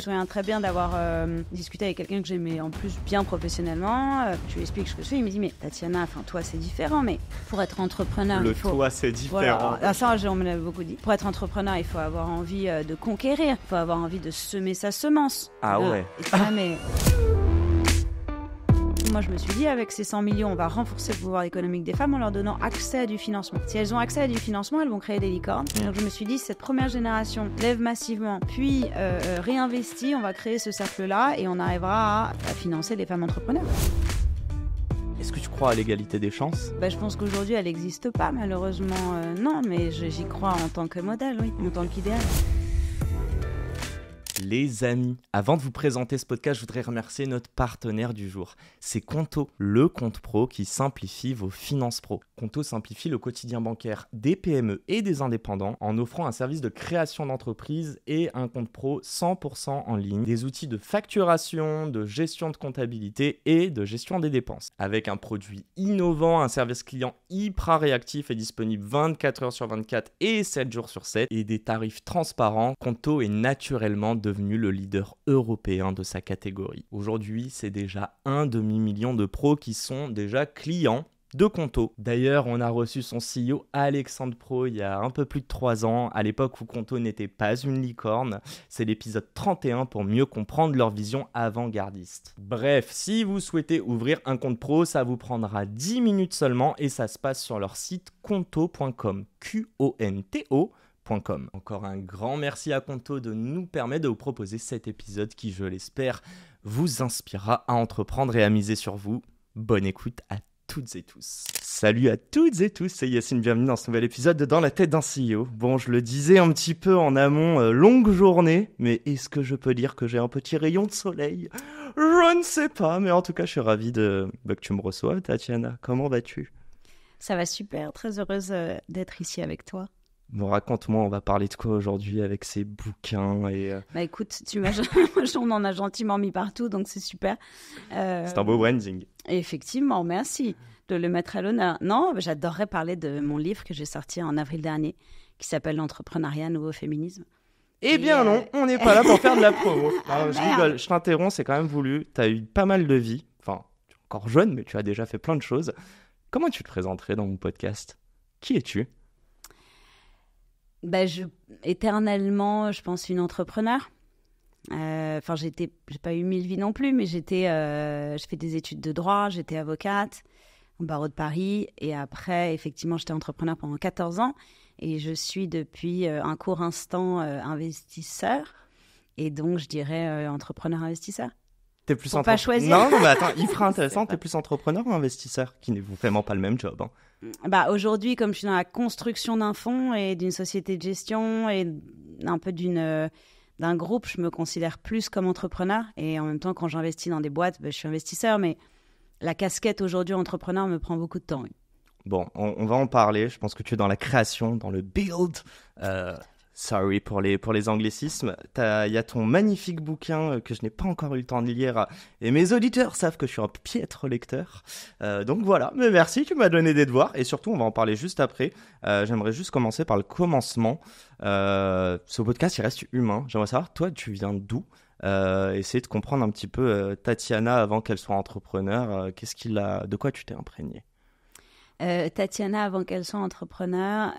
souviens très bien d'avoir discuté avec quelqu'un que j'aimais en plus bien professionnellement. Je lui explique ce que je fais. Il me dit, mais Tatiana, toi, c'est différent. Mais pour être entrepreneur, le il faut... toi, c'est différent. Voilà. Ah, ça, on me l'avait beaucoup dit. Pour être entrepreneur, il faut avoir envie de conquérir. Il faut avoir envie de semer sa semence. Ah ouais. Mais... Moi, je me suis dit, avec ces 100 millions, on va renforcer le pouvoir économique des femmes en leur donnant accès à du financement. Si elles ont accès à du financement, elles vont créer des licornes. Donc, je me suis dit, cette première génération lève massivement, puis réinvestit, on va créer ce cercle-là et on arrivera à financer les femmes entrepreneurs. Est-ce que tu crois à l'égalité des chances ? Je pense qu'aujourd'hui, elle n'existe pas, malheureusement. Non, mais j'y crois en tant que modèle, oui, en tant qu'idéal. Les amis, avant de vous présenter ce podcast, je voudrais remercier notre partenaire du jour. C'est Conto, le compte pro qui simplifie vos finances pro. Conto simplifie le quotidien bancaire des PME et des indépendants en offrant un service de création d'entreprise et un compte pro 100% en ligne, des outils de facturation, de gestion de comptabilité et de gestion des dépenses. Avec un produit innovant, un service client hyper réactif et disponible 24 heures sur 24 et 7 jours sur 7 et des tarifs transparents, Conto est naturellement devenu le leader européen de sa catégorie. Aujourd'hui, c'est déjà 1 demi-million de pros qui sont déjà clients de Conto. D'ailleurs, on a reçu son CEO Alexandre Pro il y a un peu plus de 3 ans, à l'époque où Conto n'était pas une licorne. C'est l'épisode 31 pour mieux comprendre leur vision avant-gardiste. Bref, si vous souhaitez ouvrir un compte pro, ça vous prendra 10 minutes seulement et ça se passe sur leur site conto.com, Q-O-N-T-O. Encore un grand merci à Conto de nous permettre de vous proposer cet épisode qui, je l'espère, vous inspirera à entreprendre et à miser sur vous. Bonne écoute à toutes et tous. Salut à toutes et tous, c'est Yacine, bienvenue dans ce nouvel épisode de Dans la tête d'un CEO. Bon, je le disais un petit peu en amont, longue journée, mais est-ce que je peux dire que j'ai un petit rayon de soleil ? Je ne sais pas, mais en tout cas, je suis ravi que tu me reçoives, Tatiana. Comment vas-tu ? Ça va super, très heureuse d'être ici avec toi. Bon, raconte-moi, on va parler de quoi aujourd'hui avec ces bouquins et... écoute, on en a gentiment mis partout, donc c'est super. C'est un beau branding. Effectivement, merci de le mettre à l'honneur. Non, j'adorerais parler de mon livre que j'ai sorti en avril dernier, qui s'appelle « L'entrepreneuriat, nouveau féminisme ». Eh bien non, on n'est pas là pour faire de la promo. Non, je rigole, je t'interromps, c'est quand même voulu. Tu as eu pas mal de vie, enfin, tu es encore jeune, mais tu as déjà fait plein de choses. Comment tu te présenterais dans mon podcast ? Qui es-tu ? Éternellement, je pense, une entrepreneur. J'ai pas eu 1000 vies non plus, mais j'ai fait des études de droit, j'étais avocate au barreau de Paris. Et après, effectivement, j'étais entrepreneur pendant 14 ans. Et je suis depuis un court instant investisseur. Et donc, je dirais entrepreneur-investisseur. T'es plus pas choisir. Non, mais attends, hyper intéressant. T'es plus entrepreneur ou investisseur, qui n'est vraiment pas le même job, hein. Aujourd'hui, comme je suis dans la construction d'un fonds et d'une société de gestion et un peu d'un groupe, je me considère plus comme entrepreneur. Et en même temps, quand j'investis dans des boîtes, je suis investisseur. Mais la casquette aujourd'hui entrepreneur me prend beaucoup de temps. Oui. Bon, on va en parler. Je pense que tu es dans la création, dans le build. Sorry pour les anglicismes. Il y a ton magnifique bouquin que je n'ai pas encore eu le temps de lire. Et mes auditeurs savent que je suis un piètre lecteur. Donc voilà, mais merci, tu m'as donné des devoirs. Et surtout, on va en parler juste après. J'aimerais juste commencer par le commencement. Ce podcast, il reste humain. J'aimerais savoir, toi, tu viens d'où ? Essayer de comprendre un petit peu Tatiana avant qu'elle soit entrepreneur. De quoi tu t'es imprégnée ? Tatiana avant qu'elle soit entrepreneur...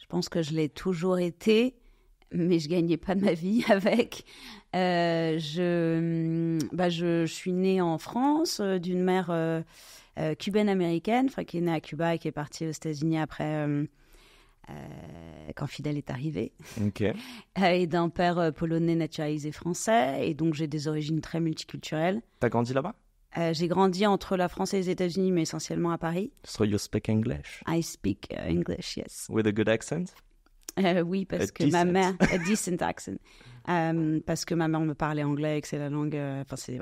Je pense que je l'ai toujours été, mais je gagnais pas de ma vie avec. Je suis née en France d'une mère cubaine-américaine, qui est née à Cuba et qui est partie aux États-Unis après quand Fidel est arrivé. Okay. Et d'un père polonais naturalisé français, et donc j'ai des origines très multiculturelles. T'as grandi là-bas ? J'ai grandi entre la France et les États-Unis, mais essentiellement à Paris. So you speak English? I speak English, yes. With a good accent? Oui, parce que ma mère... A decent accent. Parce que ma mère me parlait anglais et que c'est la langue... c'est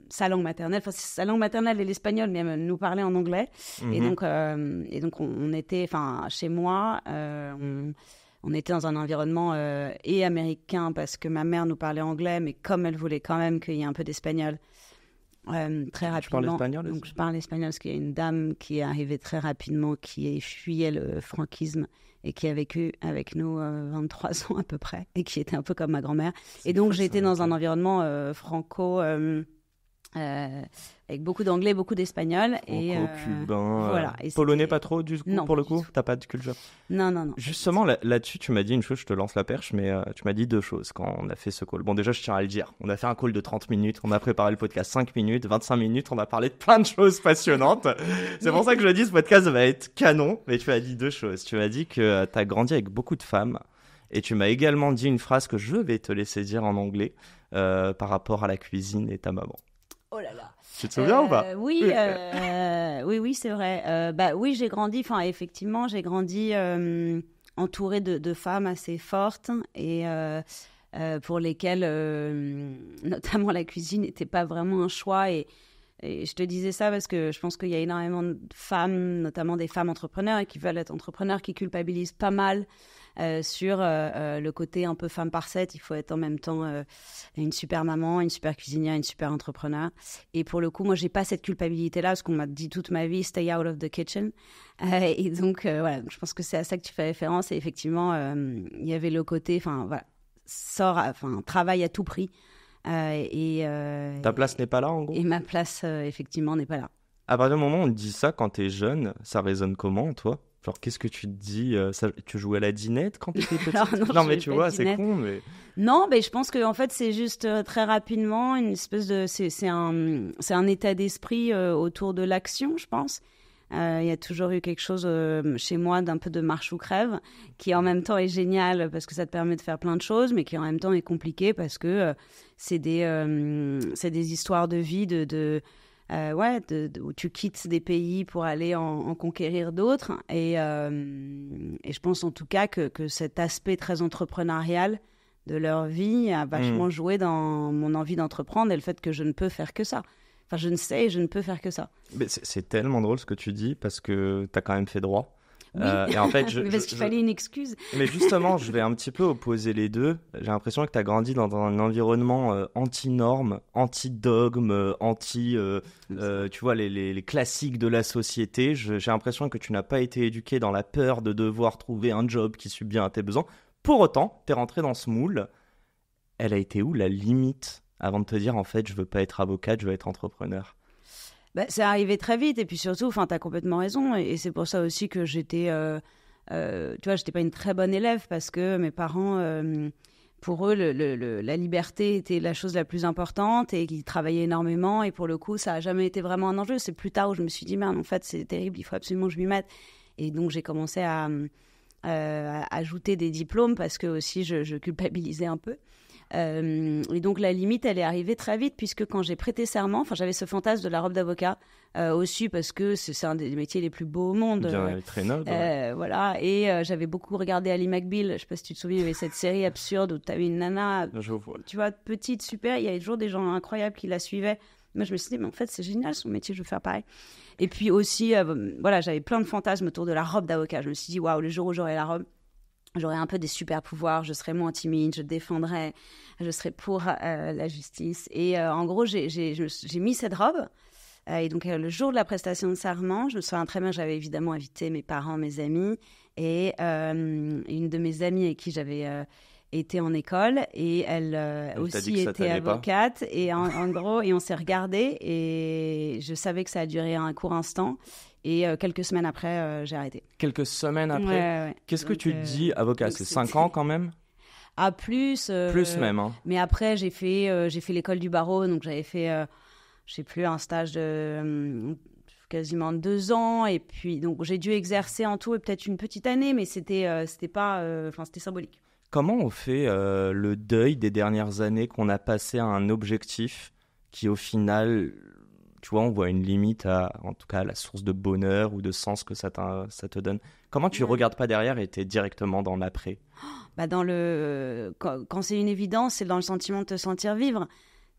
sa langue maternelle. Sa langue maternelle est l'espagnol, mais elle nous parlait en anglais. Mm-hmm. Et donc, on était... chez moi... On était dans un environnement et américain parce que ma mère nous parlait anglais, mais comme elle voulait quand même qu'il y ait un peu d'espagnol... très rapidement. Tu parles espagnol aussi? Donc, je parle espagnol parce qu'il y a une dame qui est arrivée très rapidement, qui fuyait le franquisme et qui a vécu avec nous 23 ans à peu près, et qui était un peu comme ma grand-mère. Et donc, j'ai été dans un environnement franco... avec beaucoup d'anglais, beaucoup d'espagnol. Franco-cubain. Voilà. Polonais pas trop du coup, non, pour le coup? T'as pas de culture? Non. Justement, là-dessus, tu m'as dit une chose, je te lance la perche, mais tu m'as dit deux choses quand on a fait ce call. Bon, déjà, je tiens à le dire. On a fait un call de 30 minutes, on a préparé le podcast 5 minutes, 25 minutes, on a parlé de plein de choses passionnantes. C'est pour ça que je dis, ce podcast va être canon. Mais tu m'as dit deux choses. Tu m'as dit que t'as grandi avec beaucoup de femmes. Et tu m'as également dit une phrase que je vais te laisser dire en anglais par rapport à la cuisine et ta maman. Oh là là. Tu te souviens ou pas? Oui, oui, c'est vrai. Oui, effectivement, j'ai grandi entourée de femmes assez fortes et pour lesquelles, notamment la cuisine, n'était pas vraiment un choix. Et je te disais ça parce que je pense qu'il y a énormément de femmes, notamment des femmes entrepreneurs, qui veulent être entrepreneurs, qui culpabilisent pas mal sur le côté un peu femme par 7. Il faut être en même temps une super maman, une super cuisinière, une super entrepreneur. Et pour le coup, moi, j'ai pas cette culpabilité-là parce qu'on m'a dit toute ma vie, stay out of the kitchen. Et donc, voilà, je pense que c'est à ça que tu fais référence. Et effectivement, il y avait le côté, travail à tout prix. Ta place n'est pas là, en gros? Et ma place, effectivement, n'est pas là. À partir du moment où on te dit ça, quand t'es jeune, ça résonne comment, toi? Genre, qu'est-ce que tu te dis tu jouais à la dinette quand t'étais petite? Non, mais tu vois, c'est con, mais... Non, mais je pense que en fait, c'est juste très rapidement une espèce de... C'est un état d'esprit autour de l'action, je pense. Il y a toujours eu quelque chose chez moi d'un peu de marche ou crève, qui en même temps est génial parce que ça te permet de faire plein de choses, mais qui en même temps est compliqué parce que c'est des histoires de vie où tu quittes des pays pour aller en conquérir d'autres. Et je pense en tout cas que cet aspect très entrepreneurial de leur vie a vachement joué dans mon envie d'entreprendre et le fait que je ne peux faire que ça. Enfin, je ne sais et je ne peux faire que ça. Mais c'est tellement drôle ce que tu dis parce que tu as quand même fait droit. Oui, et en fait, parce qu'il fallait une excuse. Mais justement, je vais un petit peu opposer les deux. J'ai l'impression que tu as grandi dans un environnement anti-normes, anti-dogmes, tu vois, les classiques de la société. J'ai l'impression que tu n'as pas été éduqué dans la peur de devoir trouver un job qui suit bien à tes besoins. Pour autant, tu es rentré dans ce moule. Elle a été où la limite avant de te dire, en fait, je veux pas être avocate, je veux être entrepreneur? C'est arrivé très vite et puis surtout, tu as complètement raison et c'est pour ça aussi que j'étais, j'étais pas une très bonne élève parce que mes parents, pour eux, la liberté était la chose la plus importante et qu'ils travaillaient énormément et pour le coup, ça a jamais été vraiment un enjeu. C'est plus tard où je me suis dit, merde, en fait, c'est terrible, il faut absolument que je m'y mette. Et donc, j'ai commencé à ajouter des diplômes parce que aussi, je culpabilisais un peu. Et donc la limite elle est arrivée très vite puisque quand j'ai prêté serment, j'avais ce fantasme de la robe d'avocat aussi parce que c'est un des métiers les plus beaux au monde. Bien, très noble. Voilà, et j'avais beaucoup regardé Ali McBeal, je sais pas si tu te souviens, il y avait cette série absurde où tu avais une nana, tu vois, petite, super, il y avait toujours des gens incroyables qui la suivaient. Moi je me suis dit mais en fait c'est génial son métier, je veux faire pareil. Et puis aussi j'avais plein de fantasmes autour de la robe d'avocat. Je me suis dit waouh, le jour où j'aurai la robe, j'aurais un peu des super pouvoirs, je serais moins timide, je défendrais, je serais pour la justice. Et en gros, j'ai mis cette robe. Et donc, le jour de la prestation de serment, je me souviens très bien, j'avais évidemment invité mes parents, mes amis, et une de mes amies avec qui j'avais été en école, et elle aussi était avocate. Pas. Et en gros, et on s'est regardés, et je savais que ça a duré un court instant. Et quelques semaines après, j'ai arrêté. Quelques semaines après? Ouais. Qu'est-ce que tu te dis, avocat? C'est 5 ans quand même? Ah, plus. Plus même. Hein. Mais après, j'ai fait l'école du barreau, donc j'avais fait, je sais plus, un stage de quasiment 2 ans. Et puis, donc j'ai dû exercer en tout peut-être une petite année, mais c'était pas, c'était symbolique. Comment on fait le deuil des dernières années qu'on a passé à un objectif qui, au final... Tu vois, on voit une limite en tout cas, à la source de bonheur ou de sens que ça te donne. Comment tu ne regardes pas derrière et tu es directement dans l'après? Quand c'est une évidence, c'est dans le sentiment de te sentir vivre.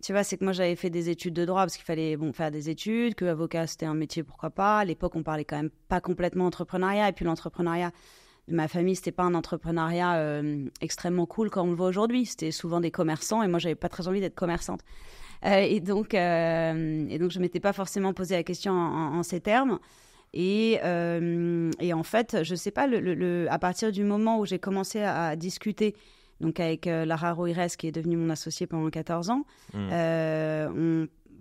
Tu vois, c'est que moi, j'avais fait des études de droit parce qu'il fallait faire des études, que avocat, c'était un métier, pourquoi pas. À l'époque, on parlait quand même pas complètement entrepreneuriat. Et puis l'entrepreneuriat de ma famille, c'était pas un entrepreneuriat extrêmement cool comme on le voit aujourd'hui. C'était souvent des commerçants et moi, j'avais pas très envie d'être commerçante. Je m'étais pas forcément posé la question en ces termes. Et en fait, je sais pas, à partir du moment où j'ai commencé à discuter donc avec Lara Roires, qui est devenue mon associée pendant 14 ans,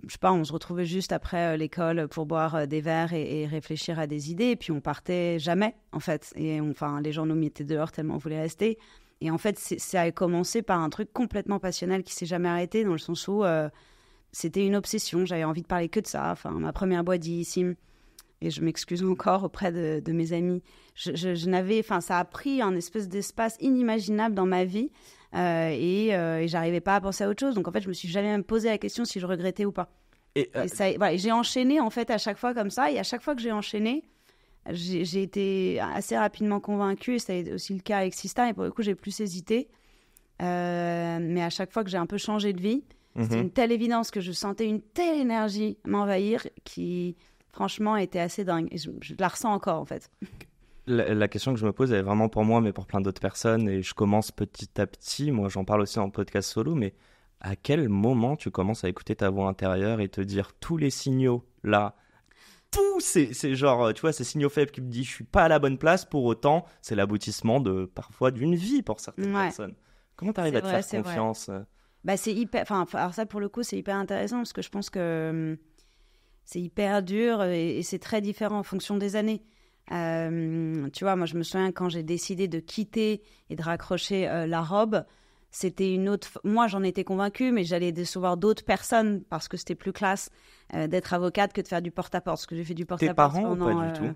je sais pas, on se retrouvait juste après l'école pour boire des verres et réfléchir à des idées. Et puis on partait jamais, en fait. Et les gens nous mettaient dehors tellement on voulait rester. Et en fait, ça a commencé par un truc complètement passionnel qui s'est jamais arrêté, dans le sens où c'était une obsession. J'avais envie de parler que de ça. Enfin, ma première boîte d'e-sim, et je m'excuse encore auprès de mes amis. Ça a pris un espèce d'espace inimaginable dans ma vie. Et j'arrivais pas à penser à autre chose. Donc en fait, je me suis jamais même posé la question si je regrettais ou pas. Et j'ai enchaîné en fait à chaque fois comme ça. Et à chaque fois que j'ai enchaîné, j'ai été assez rapidement convaincue. Et ça a été aussi le cas avec Sista. Et pour le coup, j'ai plus hésité. Mais à chaque fois que j'ai un peu changé de vie, c'était une telle évidence que je sentais une telle énergie m'envahir qui, franchement, était assez dingue. Et je la ressens encore en fait. La question que je me pose, elle est vraiment pour moi, mais pour plein d'autres personnes. Et je commence petit à petit. Moi, j'en parle aussi en podcast solo. Mais à quel moment tu commences à écouter ta voix intérieure et te dire tous les signaux là, tous ces genre, tu vois, ces signaux faibles qui me disent je suis pas à la bonne place. Pour autant, c'est l'aboutissement parfois d'une vie pour certaines personnes. Comment tu arrives à te faire confiance? C'est hyper. Alors ça, pour le coup, c'est hyper intéressant parce que je pense que c'est hyper dur et c'est très différent en fonction des années. Tu vois, moi je me souviens quand j'ai décidé de quitter et de raccrocher la robe, c'était une autre. Moi j'en étais convaincue, mais j'allais décevoir d'autres personnes parce que c'était plus classe d'être avocate que de faire du porte-à-porte. Parce que j'ai fait du porte-à-porte. Tes parents pendant, ou pas du tout?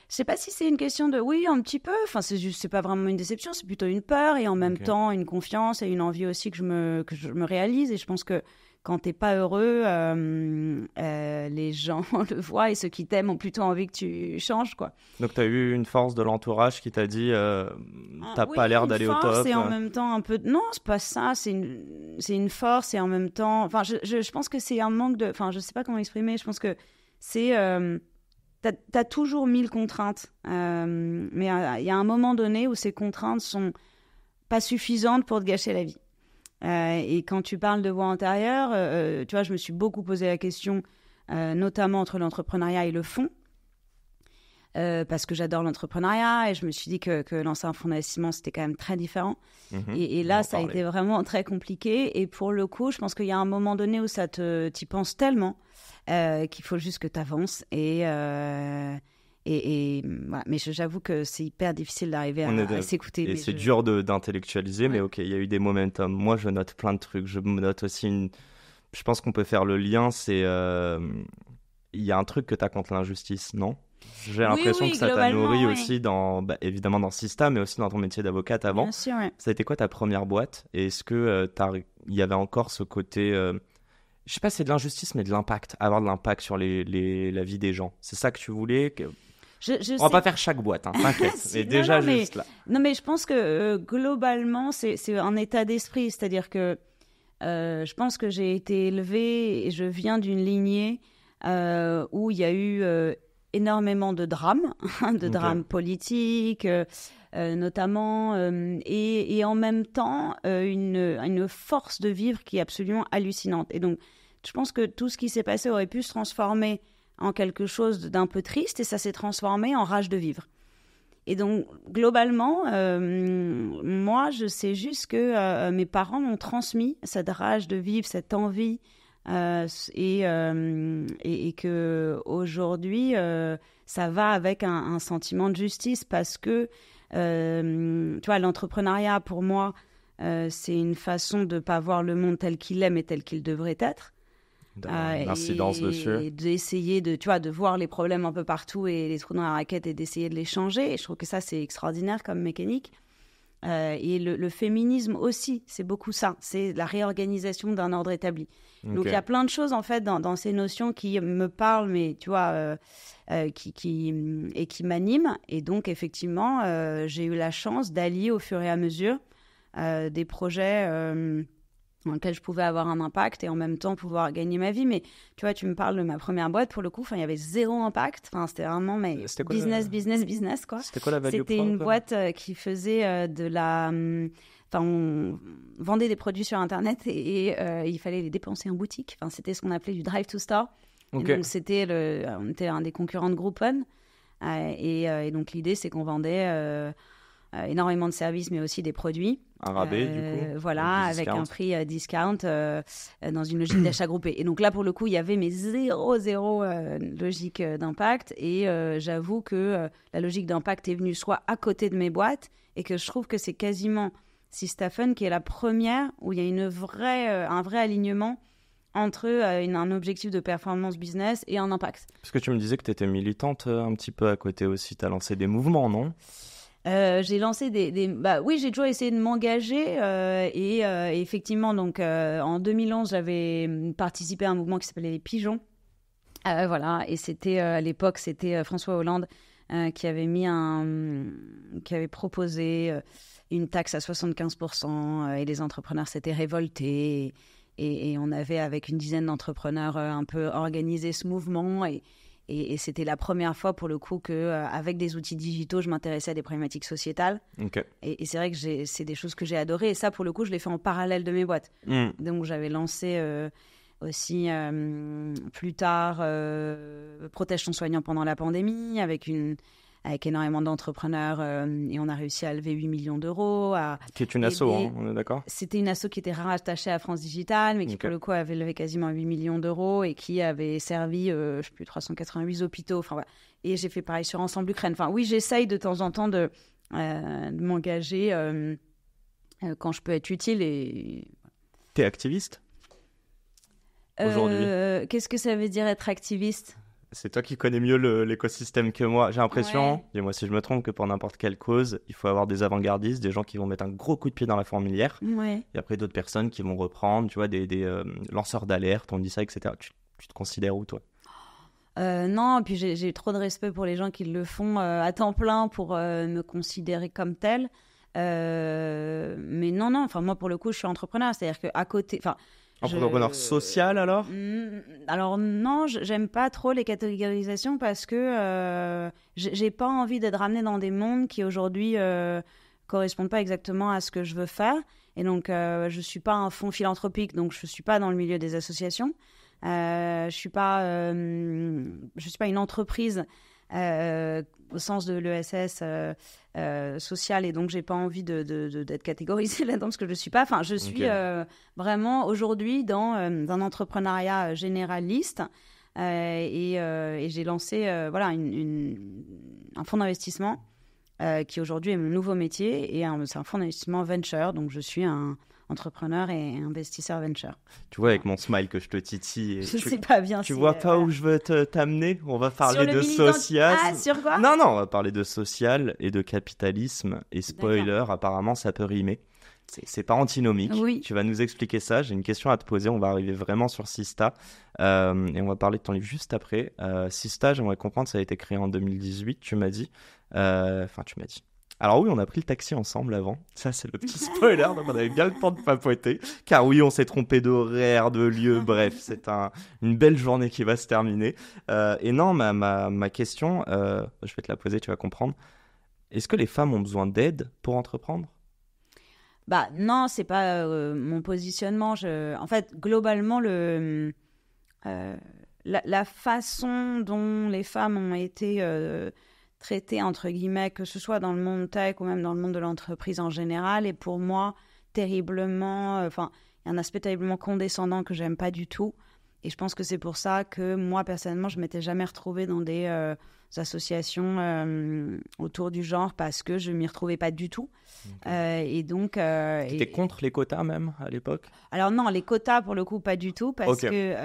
Je sais pas si c'est une question de oui, un petit peu. Enfin, c'est pas vraiment une déception, c'est plutôt une peur et en même temps une confiance et une envie aussi que je me réalise. Et je pense que quand t'es pas heureux, les gens le voient et ceux qui t'aiment ont plutôt envie que tu changes, quoi. Donc t'as eu une force de l'entourage qui t'a dit t'as pas l'air d'aller au top. Et en même temps un peu. Non, c'est pas ça. C'est une force et en même temps. Enfin, je pense que c'est un manque de. Enfin, je sais pas comment exprimer. Je pense que c'est. T'as toujours 1000 contraintes, mais il y a un moment donné où ces contraintes sont pas suffisantes pour te gâcher la vie. Et quand tu parles de voix intérieure, tu vois, je me suis beaucoup posé la question, notamment entre l'entrepreneuriat et le fonds, parce que j'adore l'entrepreneuriat et je me suis dit que lancer un fonds d'investissement, c'était quand même très différent. Et là, ça a été vraiment très compliqué. Et pour le coup, je pense qu'il y a un moment donné où t'y penses tellement qu'il faut juste que tu avances. Voilà. Mais j'avoue que c'est hyper difficile d'arriver à s'écouter. Et c'est dur d'intellectualiser, mais ok, il y a eu des momentum. Moi, je note plein de trucs. Je me note aussi Je pense qu'on peut faire le lien, c'est... Il y a un truc que tu as contre l'injustice, non? J'ai l'impression que ça t'a nourri aussi, évidemment dans Sista, mais aussi dans ton métier d'avocate avant. Bien sûr, ouais. Ça a été quoi ta première boîte? Et est-ce que il y avait encore ce côté... je sais pas si c'est de l'injustice, mais de l'impact. Avoir de l'impact sur la vie des gens. C'est ça que tu voulais On va pas faire chaque boîte, hein, t'inquiète. Mais déjà, juste là. Non, mais je pense que globalement, c'est un état d'esprit. C'est-à-dire que je pense que j'ai été élevée et je viens d'une lignée où il y a eu énormément de drames, de drames politiques, notamment, et en même temps, une force de vivre qui est absolument hallucinante. Et donc, je pense que tout ce qui s'est passé aurait pu se transformer en quelque chose d'un peu triste, et ça s'est transformé en rage de vivre. Et donc, globalement, moi, je sais juste que mes parents m'ont transmis cette rage de vivre, cette envie, et que aujourd'hui, ça va avec un sentiment de justice parce que, tu vois, l'entrepreneuriat, pour moi, c'est une façon de ne pas voir le monde tel qu'il est, mais tel qu'il devrait être. L'incidence dessus. Et d'essayer de voir les problèmes un peu partout et les trous dans la raquette et d'essayer de les changer. Et je trouve que ça, c'est extraordinaire comme mécanique. Et le féminisme aussi, c'est beaucoup ça. C'est la réorganisation d'un ordre établi. Okay. Donc, il y a plein de choses, en fait, dans ces notions qui me parlent, mais tu vois, qui m'animent. Et donc, effectivement, j'ai eu la chance d'allier au fur et à mesure des projets... dans lequel je pouvais avoir un impact et en même temps pouvoir gagner ma vie. Mais tu vois, tu me parles de ma première boîte, pour le coup, il y avait zéro impact. C'était vraiment business, quoi. C'était quoi la value C'était une boîte qui faisait de la... on vendait des produits sur Internet et il fallait les dépenser en boutique. Enfin, c'était ce qu'on appelait du drive to store. Okay. Et donc, on était un des concurrents de Groupon. Et donc, l'idée, c'est qu'on vendait énormément de services, mais aussi des produits. Un rabais, du coup. Voilà, avec un prix discount dans une logique d'achat groupé. Et donc là, pour le coup, il y avait mes zéro logique d'impact. Et j'avoue que la logique d'impact est venue soit à côté de mes boîtes, et que je trouve que c'est quasiment Sistafen qui est la première où il y a un vrai alignement entre un objectif de performance business et un impact. Parce que tu me disais que tu étais militante un petit peu à côté aussi. Tu as lancé des mouvements, non ? J'ai lancé oui, j'ai toujours essayé de m'engager et effectivement, donc en 2011, j'avais participé à un mouvement qui s'appelait les Pigeons. Voilà, et c'était à l'époque, c'était François Hollande qui avait proposé une taxe à 75% et les entrepreneurs s'étaient révoltés. Et on avait, avec une dizaine d'entrepreneurs, un peu organisé ce mouvement. Et c'était la première fois, pour le coup, qu'avec des outils digitaux, je m'intéressais à des problématiques sociétales. Okay. Et c'est vrai que c'est des choses que j'ai adorées. Et ça, pour le coup, je l'ai fait en parallèle de mes boîtes. Donc, j'avais lancé aussi, plus tard, Protège ton soignant pendant la pandémie, avec énormément d'entrepreneurs, et on a réussi à lever 8 millions d'euros. Qui est une asso, hein, on est d'accord ? C'était une asso qui était rattachée à France Digital, mais qui, pour le coup, avait levé quasiment 8 millions d'euros et qui avait servi, je ne sais plus, 388 hôpitaux. Enfin, voilà. Et j'ai fait pareil sur Ensemble Ukraine. Enfin, oui, j'essaye de temps en temps de m'engager quand je peux être utile. T'es activiste aujourd'hui ? Qu'est-ce que ça veut dire être activiste ? C'est toi qui connais mieux l'écosystème que moi. J'ai l'impression, dis-moi si je me trompe, que pour n'importe quelle cause, il faut avoir des avant-gardistes, des gens qui vont mettre un gros coup de pied dans la fourmilière. Ouais. Et après, d'autres personnes qui vont reprendre, tu vois, des lanceurs d'alerte, on dit ça, etc. Tu te considères où, toi ? Non, puis j'ai trop de respect pour les gens qui le font à temps plein pour me considérer comme tel. Mais non, enfin, moi, pour le coup, je suis entrepreneur. C'est-à-dire qu'à côté... Entrepreneur social, alors ? Alors non, j'aime pas trop les catégorisations parce que j'ai pas envie d'être ramenée dans des mondes qui aujourd'hui correspondent pas exactement à ce que je veux faire. Et donc, je suis pas un fonds philanthropique, donc je suis pas dans le milieu des associations. Je suis pas une entreprise au sens de l'ESS sociale, et donc j'ai pas envie d'être catégorisée là-dedans parce que je suis pas. Enfin, je suis vraiment aujourd'hui dans un entrepreneuriat généraliste et j'ai lancé un fonds d'investissement qui aujourd'hui est mon nouveau métier, et c'est un fonds d'investissement venture, donc je suis un entrepreneur et investisseur venture. Tu vois, avec mon smile que je te titille. Je sais pas bien. Tu vois pas où je veux t'amener ? On va parler de social. Ah, sur quoi ? Non, on va parler de social et de capitalisme. Et spoiler, apparemment, ça peut rimer. C'est pas antinomique. Oui. Tu vas nous expliquer ça. J'ai une question à te poser. On va arriver vraiment sur Sista. Et on va parler de ton livre juste après. Sista, j'aimerais comprendre, ça a été créé en 2018, tu m'as dit. Tu m'as dit. Alors oui, on a pris le taxi ensemble avant. Ça, c'est le petit spoiler, donc on avait bien le temps de papoter. Car oui, on s'est trompé d'horaire, de lieu, bref, c'est une belle journée qui va se terminer. Et non, ma question, je vais te la poser, tu vas comprendre. Est-ce que les femmes ont besoin d'aide pour entreprendre ? Bah non, c'est pas mon positionnement. En fait, globalement, la façon dont les femmes ont été traitées, entre guillemets, que ce soit dans le monde tech ou même dans le monde de l'entreprise en général, est pour moi terriblement... il y a un aspect terriblement condescendant que j'aime pas du tout. Et je pense que c'est pour ça que moi, personnellement, je m'étais jamais retrouvée dans des associations autour du genre, parce que je m'y retrouvais pas du tout. Okay. Et donc... Tu étais contre les quotas même, à l'époque ? Alors non, les quotas, pour le coup, pas du tout, parce okay. que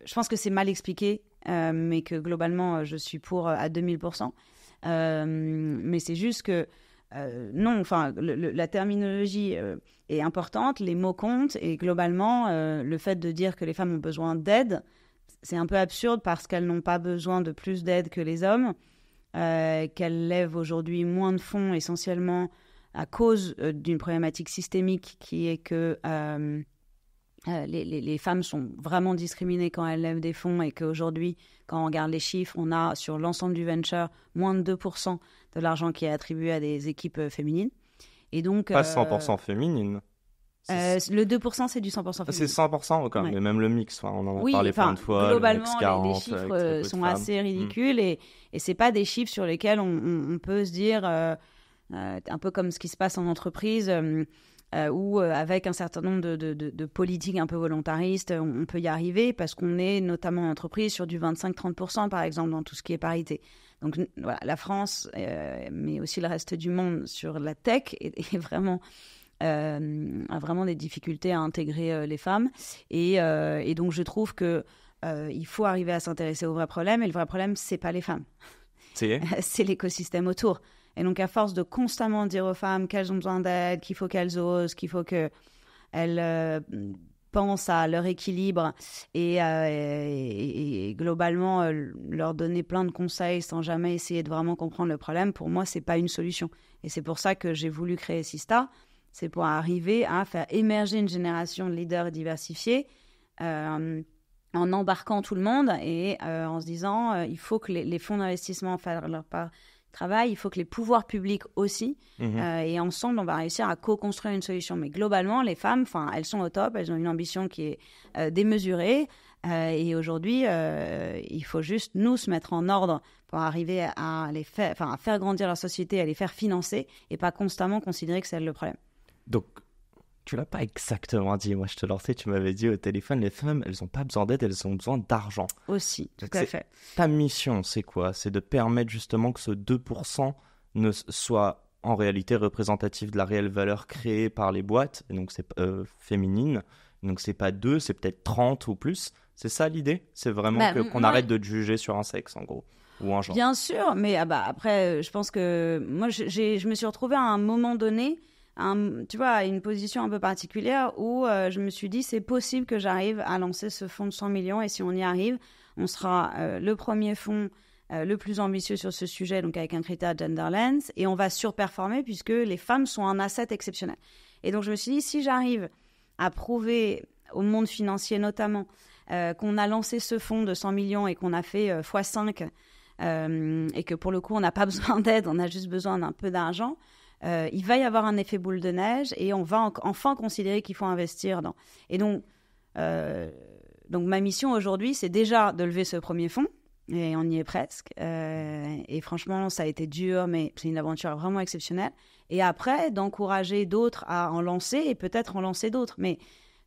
je pense que c'est mal expliqué, mais que globalement, je suis pour à 2000%. Mais c'est juste que non, la terminologie est importante, les mots comptent, et globalement, le fait de dire que les femmes ont besoin d'aide, c'est un peu absurde parce qu'elles n'ont pas besoin de plus d'aide que les hommes, qu'elles lèvent aujourd'hui moins de fonds essentiellement à cause d'une problématique systémique qui est que les femmes sont vraiment discriminées quand elles lèvent des fonds, et qu'aujourd'hui, quand on regarde les chiffres, on a sur l'ensemble du venture moins de 2% de l'argent qui est attribué à des équipes féminines. Et donc, pas 100% féminine. le 2%, c'est du 100% féminin. C'est 100%, okay. Ouais. Mais même le mix, on en a oui, parlé plein de fois. Globalement, le X40, les chiffres sont assez ridicules et c'est pas des chiffres sur lesquels on peut se dire, un peu comme ce qui se passe en entreprise, où avec un certain nombre de politiques un peu volontaristes, on peut y arriver parce qu'on est notamment en entreprise sur du 25-30% par exemple dans tout ce qui est parité. Donc voilà, la France, mais aussi le reste du monde sur la tech est vraiment... a vraiment des difficultés à intégrer les femmes. Et donc, je trouve que il faut arriver à s'intéresser au vrai problème. Et le vrai problème, c'est pas les femmes. C'est l'écosystème autour. Et donc, à force de constamment dire aux femmes qu'elles ont besoin d'aide, qu'il faut qu'elles osent, qu'il faut qu'elles pensent à leur équilibre et globalement leur donner plein de conseils sans jamais essayer de vraiment comprendre le problème, pour moi, c'est pas une solution. Et c'est pour ça que j'ai voulu créer Sista. C'est pour arriver à faire émerger une génération de leaders diversifiés en embarquant tout le monde et en se disant il faut que les fonds d'investissement fassent leur part de travail, il faut que les pouvoirs publics aussi, et ensemble, on va réussir à co-construire une solution. Mais globalement, les femmes, elles sont au top, elles ont une ambition qui est démesurée et aujourd'hui, il faut juste nous se mettre en ordre pour arriver à à faire grandir leur société, à les faire financer et pas constamment considérer que c'est le problème. Donc, tu l'as pas exactement dit. Moi, je te lançais, tu m'avais dit au téléphone, les femmes, elles n'ont pas besoin d'aide, elles ont besoin d'argent. Aussi, tout à fait. Ta mission, c'est quoi? C'est de permettre justement que ce 2% ne soit en réalité représentatif de la réelle valeur créée par les boîtes, et donc c'est féminine. Donc, c'est pas 2, c'est peut-être 30 ou plus. C'est ça l'idée? C'est vraiment qu'on arrête de te juger sur un sexe, en gros, ou un genre. Bien sûr, mais après, je pense que moi, je me suis retrouvée à un moment donné... tu vois, à une position un peu particulière où je me suis dit c'est possible que j'arrive à lancer ce fonds de 100 millions et si on y arrive, on sera le premier fonds le plus ambitieux sur ce sujet, donc avec un critère Genderlens, et on va surperformer puisque les femmes sont un asset exceptionnel. Et donc je me suis dit si j'arrive à prouver au monde financier notamment qu'on a lancé ce fonds de 100 millions et qu'on a fait x5 et que pour le coup on n'a pas besoin d'aide, on a juste besoin d'un peu d'argent, il va y avoir un effet boule de neige et on va enfin considérer qu'il faut investir dans. Et donc ma mission aujourd'hui, c'est déjà de lever ce premier fonds, et on y est presque. Et franchement, ça a été dur, mais c'est une aventure vraiment exceptionnelle. Et après, d'encourager d'autres à en lancer et peut-être en lancer d'autres. Mais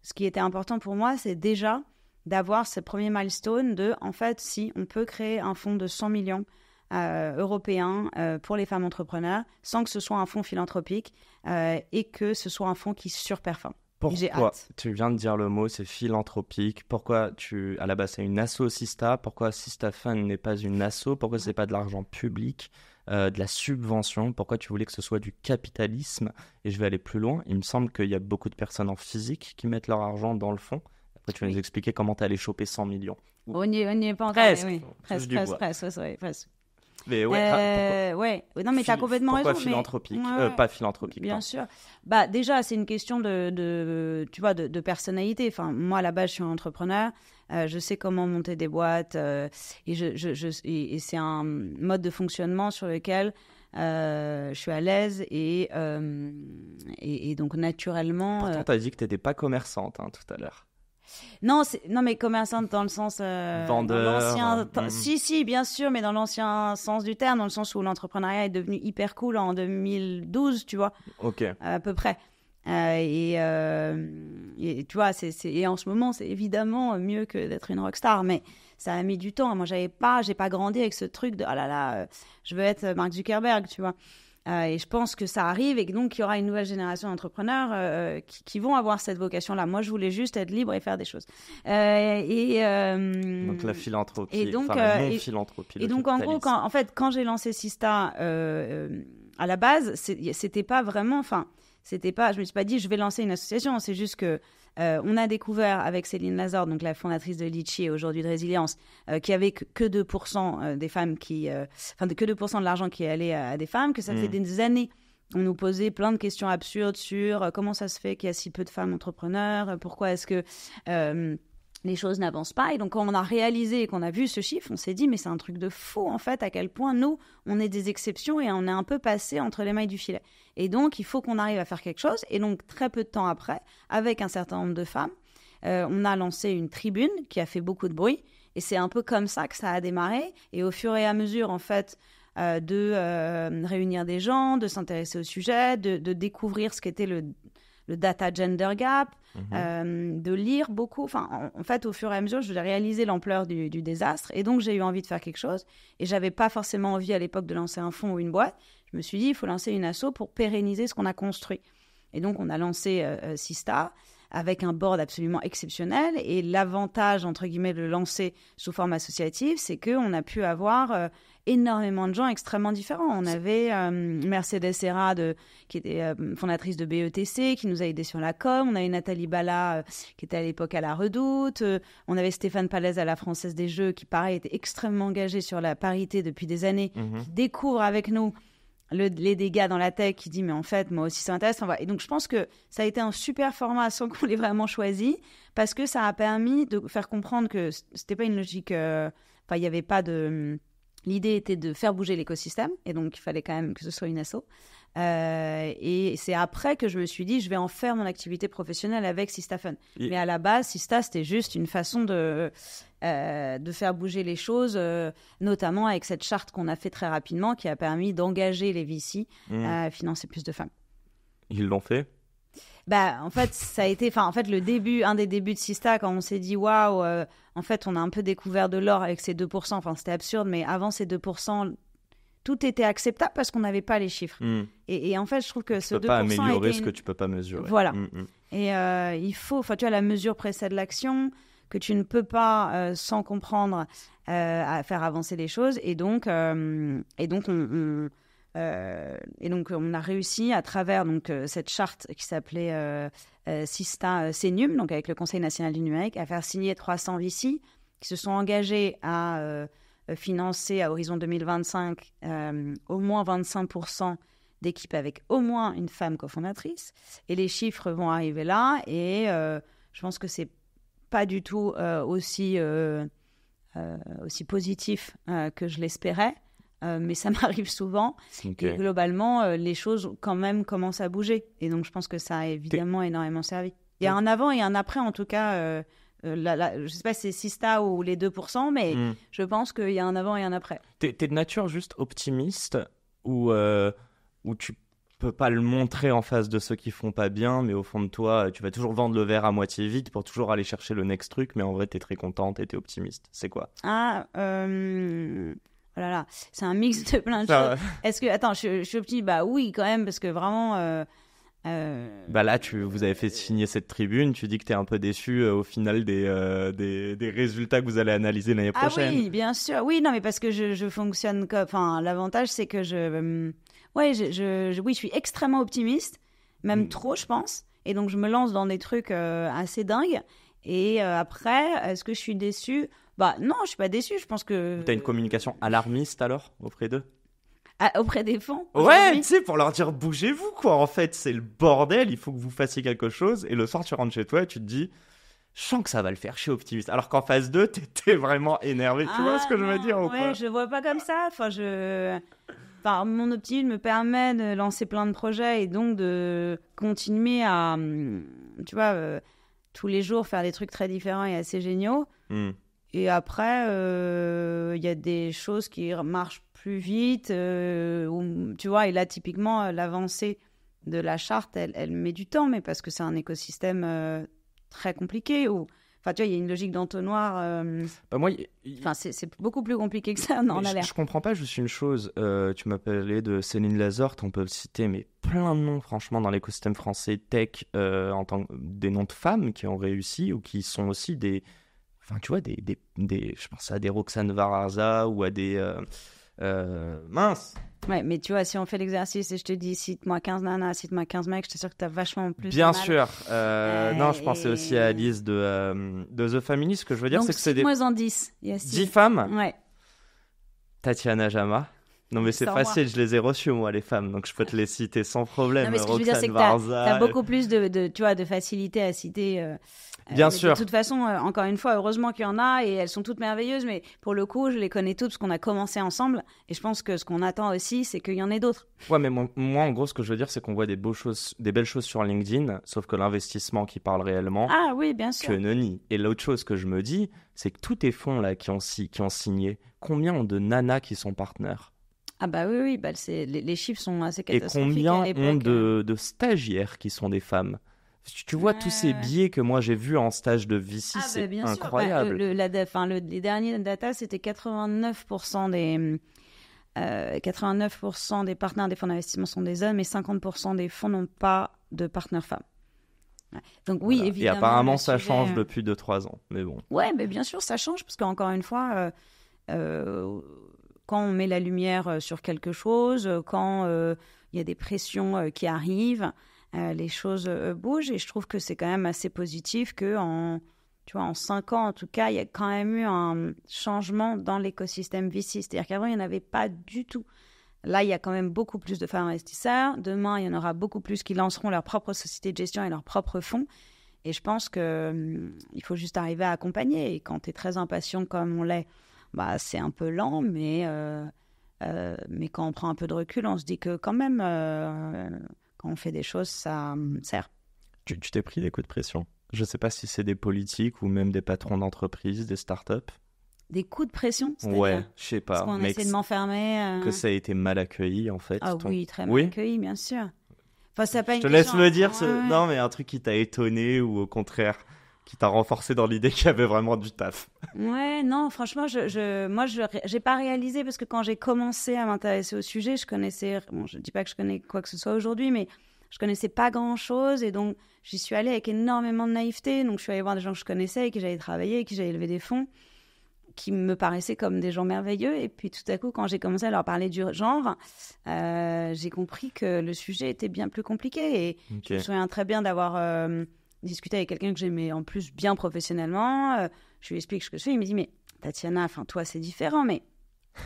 ce qui était important pour moi, c'est déjà d'avoir ce premier milestone de, en fait, si on peut créer un fonds de 100 millions européen pour les femmes entrepreneurs sans que ce soit un fonds philanthropique et que ce soit un fonds qui surperforme. Pourquoi? Tu viens de dire le mot, c'est philanthropique. Pourquoi à la base, c'est une asso Sista? Pourquoi Sista Fund n'est pas une asso? Pourquoi c'est pas de l'argent public, de la subvention? Pourquoi tu voulais que ce soit du capitalisme? Et je vais aller plus loin. Il me semble qu'il y a beaucoup de personnes en physique qui mettent leur argent dans le fonds. Après, tu vas nous expliquer comment tu allais choper 100 millions. On n'y est pas encore. Presque. Oui. Presque. Mais non, mais tu as complètement raison. Pourquoi philanthropique pas philanthropique. Bien sûr. Déjà, c'est une question tu vois, de personnalité. Enfin, moi, à la base, je suis un entrepreneur. Je sais comment monter des boîtes. Et c'est un mode de fonctionnement sur lequel je suis à l'aise. Et donc, naturellement... Pourtant, tu as dit que tu n'étais pas commerçante tout à l'heure. Non, mais commerçante dans le sens... vendeur. Si, bien sûr, mais dans l'ancien sens du terme, dans le sens où l'entrepreneuriat est devenu hyper cool en 2012, tu vois. Ok. À peu près. Et tu vois, et en ce moment, c'est évidemment mieux que d'être une rockstar, mais ça a mis du temps. Moi, j'ai pas grandi avec ce truc de, oh là là, je veux être Mark Zuckerberg, tu vois. Et je pense que ça arrive et que donc il y aura une nouvelle génération d'entrepreneurs qui vont avoir cette vocation-là. Moi, je voulais juste être libre et faire des choses. Donc la philanthropie, et donc, non-philanthropie. Et donc, en gros, quand j'ai lancé Sista, à la base, c'était pas vraiment... je me suis pas dit, je vais lancer une association. C'est juste que on a découvert avec Céline Lazare, donc la fondatrice de Litchi et aujourd'hui de Résilience, qu'il y avait que 2% des femmes que 2% de l'argent qui allait à des femmes, que ça fait des années. On nous posait plein de questions absurdes sur comment ça se fait qu'il y a si peu de femmes entrepreneurs, pourquoi est-ce que les choses n'avancent pas. Et donc, quand on a réalisé et qu'on a vu ce chiffre, on s'est dit, mais c'est un truc de fou, en fait, à quel point nous, on est des exceptions et on est un peu passé entre les mailles du filet. Et donc, il faut qu'on arrive à faire quelque chose. Et donc, très peu de temps après, avec un certain nombre de femmes, on a lancé une tribune qui a fait beaucoup de bruit. Et c'est un peu comme ça que ça a démarré. Et au fur et à mesure, en fait, de réunir des gens, de s'intéresser au sujet, de découvrir ce qu'était le data gender gap, de lire beaucoup. Enfin, en fait, au fur et à mesure, je réalisé l'ampleur du désastre. Et donc, j'ai eu envie de faire quelque chose. Et je n'avais pas forcément envie à l'époque de lancer un fonds ou une boîte. Je me suis dit, il faut lancer une asso pour pérenniser ce qu'on a construit. Et donc, on a lancé Sista avec un board absolument exceptionnel. Et l'avantage, entre guillemets, de le lancer sous forme associative, c'est qu'on a pu avoir énormément de gens extrêmement différents. On avait Mercedes Serra, qui était fondatrice de BETC, qui nous a aidés sur la com. On avait Nathalie Bala, qui était à l'époque à la Redoute. On avait Stéphane Palaise à la Française des Jeux, qui, pareil, était extrêmement engagé sur la parité depuis des années, qui découvre avec nous les dégâts dans la tech, qui dit mais en fait moi aussi ça m'intéresse. Et donc je pense que ça a été un super format sans qu'on l'ait vraiment choisi, parce que ça a permis de faire comprendre que c'était pas une logique, il y avait pas de, l'idée était de faire bouger l'écosystème, et donc il fallait quand même que ce soit une asso. Et c'est après que je me suis dit je vais en faire mon activité professionnelle avec Sista Fun. Mais à la base Sista c'était juste une façon de faire bouger les choses, notamment avec cette charte qu'on a fait très rapidement qui a permis d'engager les VC à financer plus de femmes. Ils l'ont fait? En fait, ça a été, un des débuts de Sista, quand on s'est dit waouh, en fait, on a un peu découvert de l'or avec ces 2%. Enfin, c'était absurde, mais avant ces 2%, tout était acceptable parce qu'on n'avait pas les chiffres. Et en fait, je trouve que ce 2% tu peux pas améliorer ce que tu peux pas mesurer. Voilà. Et il faut, tu vois, la mesure précède l'action, que tu ne peux pas, sans comprendre, à faire avancer les choses. Et donc on a réussi à travers cette charte qui s'appelait Sista Senium, donc avec le Conseil national du numérique, à faire signer 300 VC qui se sont engagés à financer à horizon 2025 au moins 25% d'équipes avec au moins une femme cofondatrice. Et les chiffres vont arriver là. Et je pense que c'est pas du tout aussi positif que je l'espérais. Mais ça m'arrive souvent. Okay. Et globalement, les choses quand même commencent à bouger. Et donc, je pense que ça a évidemment énormément servi. Il y a un avant et un après, en tout cas. Je ne sais pas si c'est Sista ou les 2%, mais je pense qu'il y a un avant et un après. T'es de nature juste optimiste ou tu peux pas le montrer en face de ceux qui font pas bien, mais au fond de toi, tu vas toujours vendre le verre à moitié vide pour toujours aller chercher le next truc, mais en vrai, t'es très contente et t'es optimiste. C'est quoi? Oh là là, c'est un mix de plein de choses. Est-ce que, attends, je suis optimiste? Oui, quand même, parce que vraiment. Là, vous avez fait signer cette tribune. Tu dis que tu es un peu déçu au final des résultats que vous allez analyser l'année prochaine. Ah oui, bien sûr. Oui, non, mais parce que je fonctionne comme. Enfin, l'avantage, c'est que je suis extrêmement optimiste, même trop, je pense. Et donc, je me lance dans des trucs assez dingues. Et après, est-ce que je suis déçue? Non, je suis pas déçue. Je pense que. Tu as une communication alarmiste alors auprès d'eux? Auprès des fonds? Ouais, tu sais, pour leur dire bougez-vous, quoi. En fait, c'est le bordel, il faut que vous fassiez quelque chose. Et le soir, tu rentres chez toi et tu te dis, je sens que ça va le faire, je suis optimiste. Alors qu'en phase 2, t'étais vraiment énervé. Tu vois ce que je veux dire ou pas? Ouais, je vois pas comme ça. Mon optimisme me permet de lancer plein de projets et donc de continuer à, tu vois, tous les jours faire des trucs très différents et assez géniaux. Et après, y a des choses qui marchent plus vite, tu vois, et là, typiquement, l'avancée de la charte, elle met du temps, mais parce que c'est un écosystème très compliqué, tu vois, il y a une logique d'entonnoir. C'est beaucoup plus compliqué que ça, on en a l'air. Je comprends pas juste une chose. Tu m'as parlé de Céline Lazorte, on peut citer mais plein de noms, franchement, dans l'écosystème français tech, en tant que des noms de femmes qui ont réussi ou qui sont aussi des... Enfin, tu vois, je pense à des Roxane Vararza ou à des... mince. Ouais, mais tu vois, si on fait l'exercice et je te dis cite-moi 15 nanas, cite-moi 15 mecs, je suis sûre que t'as vachement plus. Bien sûr. Non, je pensais aussi à Alice de The Family. Ce que je veux dire, donc, c'est que c'est des. Moins en 10. 10 femmes. Ouais. Tatiana Jama. Non, mais c'est facile, je les ai reçus, moi, les femmes, donc je peux te les citer sans problème. Non, mais ce que je veux dire, c'est que t'as beaucoup plus tu vois, de facilité à citer. Bien sûr. De toute façon, encore une fois, heureusement qu'il y en a, et elles sont toutes merveilleuses, mais pour le coup, je les connais toutes parce qu'on a commencé ensemble, et je pense que ce qu'on attend aussi, c'est qu'il y en ait d'autres. Ouais, mais moi, en gros, ce que je veux dire, c'est qu'on voit des belles choses sur LinkedIn, sauf que l'investissement qui parle réellement, ah oui, bien sûr, que nenni. Et l'autre chose que je me dis, c'est que tous tes fonds là qui ont signé, combien ont de nanas qui sont partenaires? Ah bah oui, bah les chiffres sont assez catastrophiques. Et combien ont de stagiaires qui sont des femmes? Tu vois tous ces biais que moi j'ai vus en stage de VC, c'est incroyable. Les derniers data, c'était 89% des partenaires des fonds d'investissement sont des hommes et 50% des fonds n'ont pas de partenaires femmes. Ouais. Donc oui, voilà. Évidemment. Et apparemment, ça change depuis 2-3 ans, mais bon. Ouais, mais bien sûr, ça change parce qu'encore une fois, quand on met la lumière sur quelque chose, quand il y a des pressions qui arrivent, les choses bougent, et je trouve que c'est quand même assez positif qu'en 5 ans, en tout cas, il y a quand même eu un changement dans l'écosystème VC. C'est-à-dire qu'avant, il n'y en avait pas du tout. Là, il y a quand même beaucoup plus de femmes investisseurs. Demain, il y en aura beaucoup plus qui lanceront leur propre société de gestion et leurs propres fonds. Et je pense qu'il faut juste arriver à accompagner. Et quand tu es très impatient comme on l'est, bah, c'est un peu lent, mais quand on prend un peu de recul, on se dit que quand même, quand on fait des choses, ça sert. Tu t'es pris des coups de pression? Je ne sais pas si c'est des politiques ou même des patrons d'entreprise, des startups. Des coups de pression? Ouais, je sais pas. Parce qu'on essaie de m'enfermer. Que ça a été mal accueilli, en fait. Ah oui, très mal accueilli, bien sûr. Enfin, ça pas je te laisse me dire, non, mais un truc qui t'a étonné ou au contraire, qui t'a renforcé dans l'idée qu'il y avait vraiment du taf. Ouais, non, franchement, moi, j'ai pas réalisé, parce que quand j'ai commencé à m'intéresser au sujet, je connaissais, bon, je dis pas que je connais quoi que ce soit aujourd'hui, mais je connaissais pas grand-chose, et donc j'y suis allée avec énormément de naïveté. Donc je suis allée voir des gens que je connaissais, avec qui j'avais travaillé, avec qui j'avais levé des fonds, qui me paraissaient comme des gens merveilleux. Et puis tout à coup, quand j'ai commencé à leur parler du genre, j'ai compris que le sujet était bien plus compliqué. Et je me souviens très bien d'avoir discuté avec quelqu'un que j'aimais en plus bien professionnellement. Je lui explique ce que je fais. Il me dit, mais Tatiana, toi, c'est différent, mais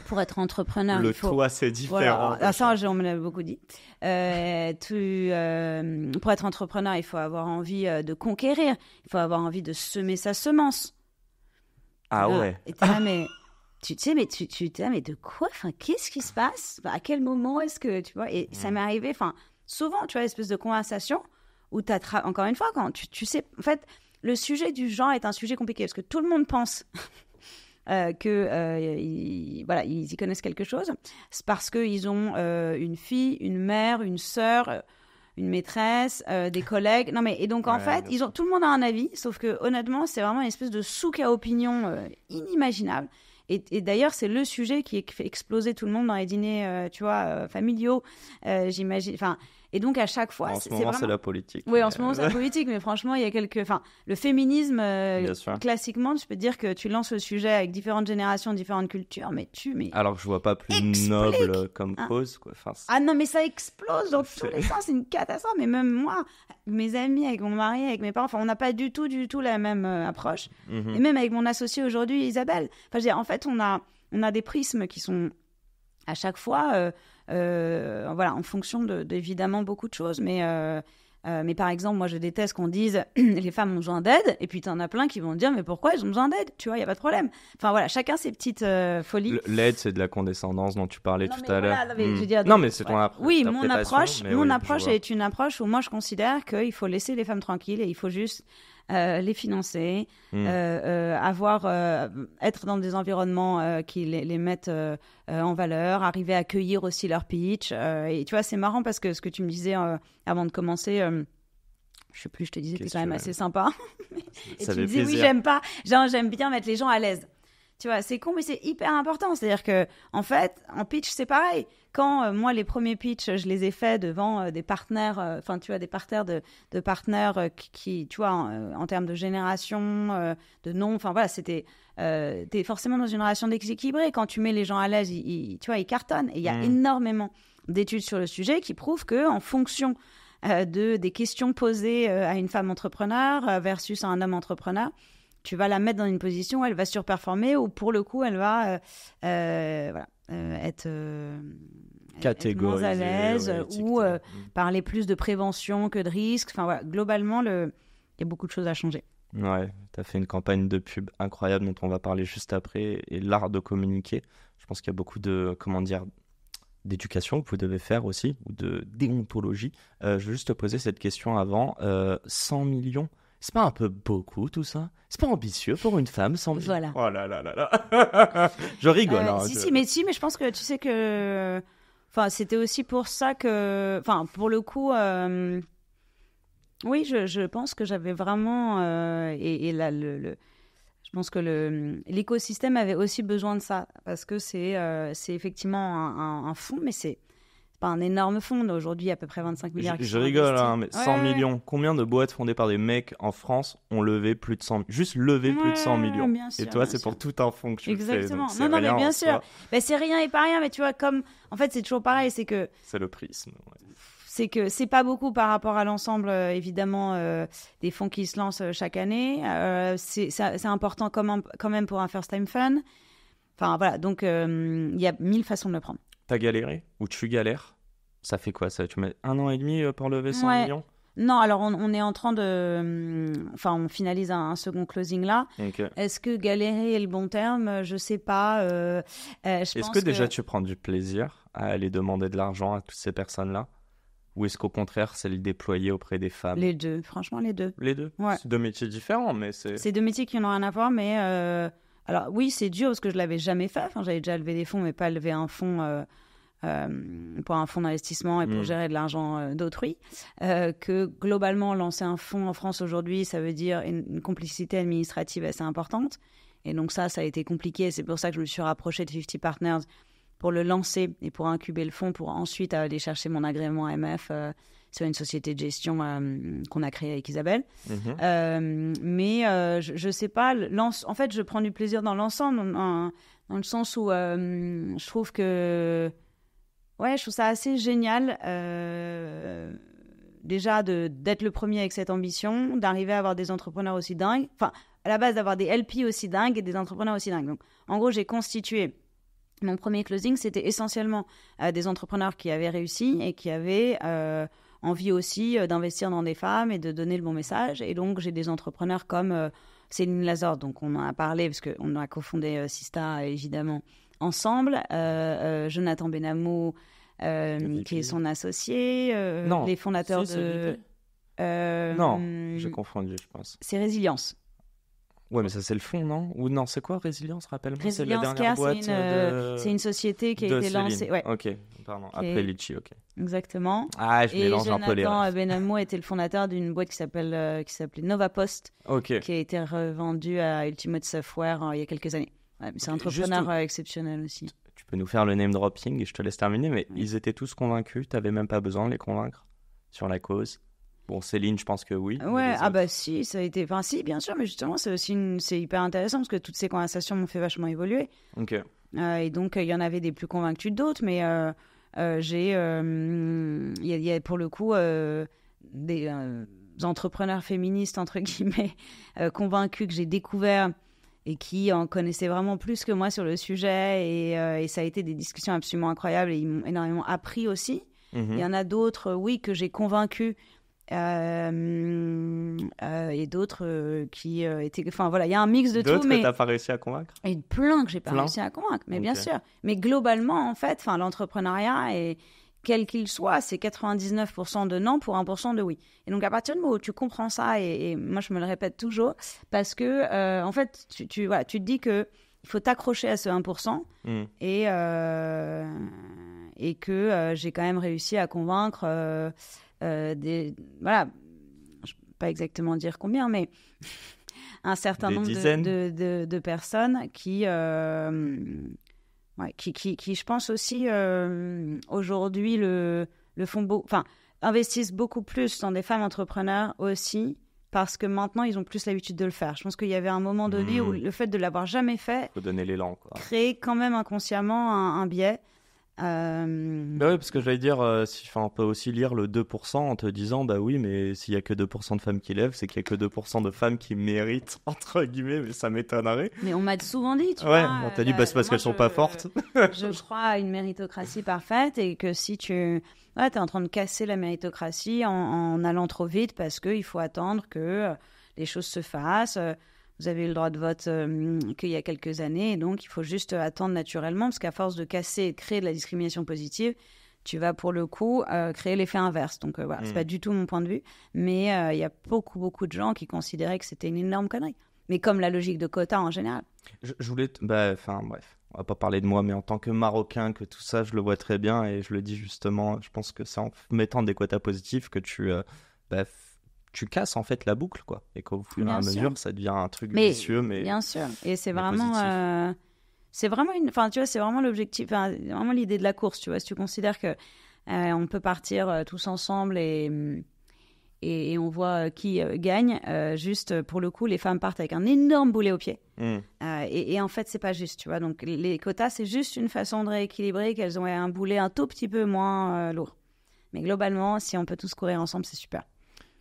pour être entrepreneur, toi, c'est différent. Voilà. Ça, on me l'a beaucoup dit. Pour être entrepreneur, il faut avoir envie de conquérir. Il faut avoir envie de semer sa semence. Ah là, ouais. Et t'es là, mais tu sais, mais tu t'es là, mais de quoi? Enfin, qu'est-ce qui se passe? À quel moment est-ce que tu vois? Et ça m'est arrivé. Enfin, souvent, tu vois, espèce de conversation où encore une fois, quand tu sais, en fait, le sujet du genre est un sujet compliqué parce que tout le monde pense. Ils y connaissent quelque chose. C'est parce qu'ils ont une fille, une mère, une sœur, une maîtresse, des collègues. Non, mais, et donc, en fait, tout le monde a un avis, sauf que, honnêtement, c'est vraiment une espèce de souk à opinion inimaginable. Et d'ailleurs, c'est le sujet qui fait exploser tout le monde dans les dîners, familiaux, j'imagine. Enfin, et donc, à chaque fois, en ce moment, c'est la politique. Oui, en ce moment, c'est la politique, mais franchement, il y a le féminisme, classiquement, je peux te dire que tu lances le sujet avec différentes générations, différentes cultures, mais alors que je vois pas plus noble comme cause, quoi. Enfin, ah non, mais ça explose dans tous les sens, c'est une catastrophe. Mais même moi, mes amis, avec mon mari, avec mes parents, on n'a pas du tout la même approche. Mm-hmm. Et même avec mon associée aujourd'hui, Isabelle. Enfin, je veux dire, en fait, on a des prismes qui sont à chaque fois... en fonction d'évidemment beaucoup de choses, mais par exemple, moi je déteste qu'on dise les femmes ont besoin d'aide, et puis t'en as plein qui vont dire mais pourquoi elles ont besoin d'aide, tu vois, il y a pas de problème. Enfin voilà, chacun ses petites folies. L'aide, c'est de la condescendance dont tu parlais tout à l'heure. Non mais c'est ton approche. Oui, mon approche est une approche où moi je considère qu'il faut laisser les femmes tranquilles et il faut juste les financer, être dans des environnements qui les mettent en valeur, arriver à accueillir aussi leur pitch. Et tu vois, c'est marrant parce que ce que tu me disais avant de commencer, je sais plus, je te disais que t'es quand même assez sympa. Et tu me disais, oui, j'aime bien mettre les gens à l'aise. Tu vois, c'est con, mais c'est hyper important. C'est-à-dire que, en fait, en pitch, c'est pareil. Quand moi, les premiers pitchs, je les ai faits devant des partenaires, des parterres de partenaires qui, tu vois, en termes de génération, de nom, enfin voilà, c'était, t'es forcément dans une relation déséquilibrée. Quand tu mets les gens à l'aise, tu vois, ils cartonnent. Et il y a énormément d'études sur le sujet qui prouvent que, en fonction des questions posées à une femme entrepreneur versus à un homme entrepreneur, tu vas la mettre dans une position où elle va surperformer ou pour le coup, elle va être catégorisé, moins à l'aise ou étiqueté. parler plus de prévention que de risque. Enfin voilà, globalement, il y a beaucoup de choses à changer. Ouais, tu as fait une campagne de pub incroyable dont on va parler juste après, et l'art de communiquer. Je pense qu'il y a beaucoup de, d'éducation que vous devez faire aussi, ou de déontologie. Je veux juste te poser cette question avant. 100 millions, c'est pas un peu beaucoup tout ça? C'est pas ambitieux pour une femme, 100 millions? Voilà. Oh là là là là. Je rigole. Si, mais je pense que tu sais que... Enfin, c'était aussi pour ça que... Enfin, pour le coup... Oui, je pense que j'avais vraiment... et là, je pense que l'écosystème avait aussi besoin de ça, parce que c'est effectivement un fonds, mais c'est pas un énorme fonds. Aujourd'hui, il y a à peu près 25 milliards qui Je sont rigole, investis. hein, mais 100 millions. Combien de boîtes fondées par des mecs en France ont levé plus de 100 Juste levé plus de 100 millions. Bien sûr, et toi, bien c'est sûr. pour tout un fonds que tu le fais. Exactement. Donc c'est Non, mais rien bien en sûr. soi. Ben, c'est rien et pas rien, mais tu vois, comme... En fait, c'est toujours pareil, c'est que C'est le prisme. Ouais. c'est que c'est pas beaucoup par rapport à l'ensemble, évidemment, des fonds qui se lancent chaque année. C'est important quand même pour un first time fund. Enfin, voilà, donc il y a 1000 façons de le prendre. T'as galéré? Ou tu galères? Ça fait quoi ça? Tu mets 1 an et demi pour lever 100 Ouais. millions? Non, alors on est en train de... Enfin, on finalise un second closing là. Ok. Est-ce que galérer est le bon terme? Je sais pas. Est-ce que déjà tu prends du plaisir à aller demander de l'argent à toutes ces personnes-là? Ou est-ce qu'au contraire, c'est le déployer auprès des femmes? Les deux, franchement, les deux. Les deux? Ouais. C'est deux métiers différents, mais c'est... C'est deux métiers qui n'ont rien à voir, mais... Alors oui, c'est dur parce que je l'avais jamais fait. Enfin, j'avais déjà levé des fonds, mais pas levé un fonds pour un fonds d'investissement et pour gérer de l'argent d'autrui. Que globalement, lancer un fonds en France aujourd'hui, ça veut dire une complicité administrative assez importante. Et donc ça a été compliqué. C'est pour ça que je me suis rapprochée de 50 Partners pour le lancer et pour incuber le fonds, pour ensuite aller chercher mon agrément AMF sur une société de gestion qu'on a créée avec Isabelle. Mais je sais pas, en fait, je prends du plaisir dans l'ensemble, dans le sens où je trouve que... Ouais, je trouve ça assez génial, déjà, d'être le premier avec cette ambition, d'arriver à avoir des entrepreneurs aussi dingues. Enfin, à la base, d'avoir des LP aussi dingues et des entrepreneurs aussi dingues. Donc, en gros, j'ai constitué... Mon premier closing, c'était essentiellement des entrepreneurs qui avaient réussi et qui avaient envie aussi d'investir dans des femmes et de donner le bon message. Et donc, j'ai des entrepreneurs comme Céline Lazorde, donc on en a parlé parce qu'on a cofondé Sista, évidemment, ensemble. Jonathan Benamou, qui est son associé. Non, les fondateurs de... non, j'ai confondu, je pense. C'est Résilience. Ouais, mais ça, c'est le fond, non? Ou non, c'est quoi Résilience? Rappelle-moi, c'est la Résilience dernière Care, boîte c'est une société qui a été lancée. Ouais. Ok, pardon. Après Litchi, ok. Exactement. Ah, je mélange un peu les... Jonathan Benamou était le fondateur d'une boîte qui s'appelait Nova Post, Ok. qui a été revendue à Ultimate Software il y a quelques années. Ouais, c'est un entrepreneur exceptionnel aussi. Tu peux nous faire le name dropping et je te laisse terminer, mais ils étaient tous convaincus? T'avais même pas besoin de les convaincre sur la cause? Bon, Céline, je pense que oui. Ouais, si, ça a été... Enfin, si, bien sûr, mais justement, c'est hyper intéressant parce que toutes ces conversations m'ont fait vachement évoluer. Ok. Et donc, il y en avait des plus convaincus que d'autres, mais il y a pour le coup des entrepreneurs féministes, entre guillemets, convaincus que j'ai découvert et qui en connaissaient vraiment plus que moi sur le sujet. Et ça a été des discussions absolument incroyables et ils m'ont énormément appris aussi. Il y en a d'autres, oui, que j'ai convaincus. Et d'autres qui étaient... Enfin, voilà, il y a un mix de tout. D'autres que t'as pas réussi à convaincre? Et plein que j'ai pas réussi à convaincre, mais bien sûr. Mais globalement, en fait, l'entrepreneuriat, quel qu'il soit, c'est 99% de non pour 1% de oui. Et donc, à partir du moment où tu comprends ça, et moi, je me le répète toujours, parce que, en fait, tu te dis que il faut t'accrocher à ce 1%, et que j'ai quand même réussi à convaincre... voilà, je ne peux pas exactement dire combien, mais un certain nombre de personnes qui, je pense aussi, aujourd'hui, investissent beaucoup plus dans des femmes entrepreneurs aussi, parce que maintenant, ils ont plus l'habitude de le faire. Je pense qu'il y avait un moment donné où le fait de l'avoir jamais fait faut donner l'élan, quoi. Crée quand même inconsciemment un biais. Bah oui, parce que j'allais dire, on peut aussi lire le 2% en te disant, bah oui, mais s'il y a que 2% de femmes qui lèvent, c'est qu'il y a que 2% de femmes qui méritent, entre guillemets, mais ça m'étonnerait. Mais on m'a souvent dit, tu Ouais, vois. on t'a dit, bah c'est parce qu'elles sont pas fortes. Je crois à une méritocratie parfaite et que si tu es en train de casser la méritocratie en allant trop vite parce qu'il faut attendre que les choses se fassent. Vous avez eu le droit de vote qu'il y a quelques années, et donc il faut juste attendre naturellement, parce qu'à force de casser et de créer de la discrimination positive, tu vas pour le coup créer l'effet inverse. Donc voilà, c'est pas du tout mon point de vue, mais il y a beaucoup de gens qui considéraient que c'était une énorme connerie. Mais comme la logique de quota en général. Je voulais... bref, on va pas parler de moi, mais en tant que Marocain, que tout ça, je le vois très bien, et je le dis justement, je pense que c'est en mettant des quotas positifs que tu casses en fait la boucle, quoi. Et qu'au fur et à mesure, ça devient un truc vicieux, mais bien sûr. Et c'est vraiment, c'est vraiment tu vois, c'est vraiment l'objectif, vraiment l'idée de la course, tu vois. Si tu considères que on peut partir tous ensemble et on voit qui gagne, juste pour le coup, les femmes partent avec un énorme boulet au pied. Et en fait, c'est pas juste, tu vois. Donc les quotas, c'est juste une façon de rééquilibrer, qu'elles ont un boulet un tout petit peu moins lourd. Mais globalement, si on peut tous courir ensemble, c'est super.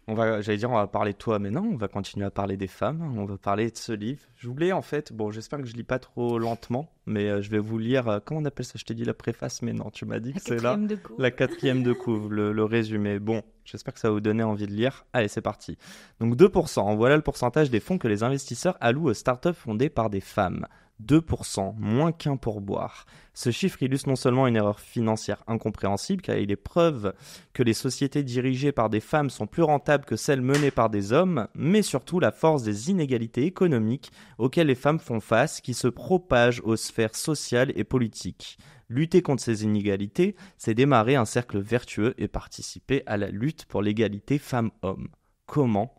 On va parler de toi, mais non, on va continuer à parler des femmes, on va parler de ce livre. Je voulais en fait, j'espère que je lis pas trop lentement, mais je vais vous lire, comment on appelle ça? Je t'ai dit la préface, mais non, tu m'as dit que c'est là, la 4e de couve, le résumé. Bon, j'espère que ça va vous donner envie de lire. Allez, c'est parti. Donc 2%, voilà le pourcentage des fonds que les investisseurs allouent aux startups fondées par des femmes. 2%, moins qu'un pourboire. Ce chiffre illustre non seulement une erreur financière incompréhensible, car il est preuve que les sociétés dirigées par des femmes sont plus rentables que celles menées par des hommes, mais surtout la force des inégalités économiques auxquelles les femmes font face, qui se propagent aux sphères sociales et politiques. Lutter contre ces inégalités, c'est démarrer un cercle vertueux et participer à la lutte pour l'égalité femmes-hommes. Comment?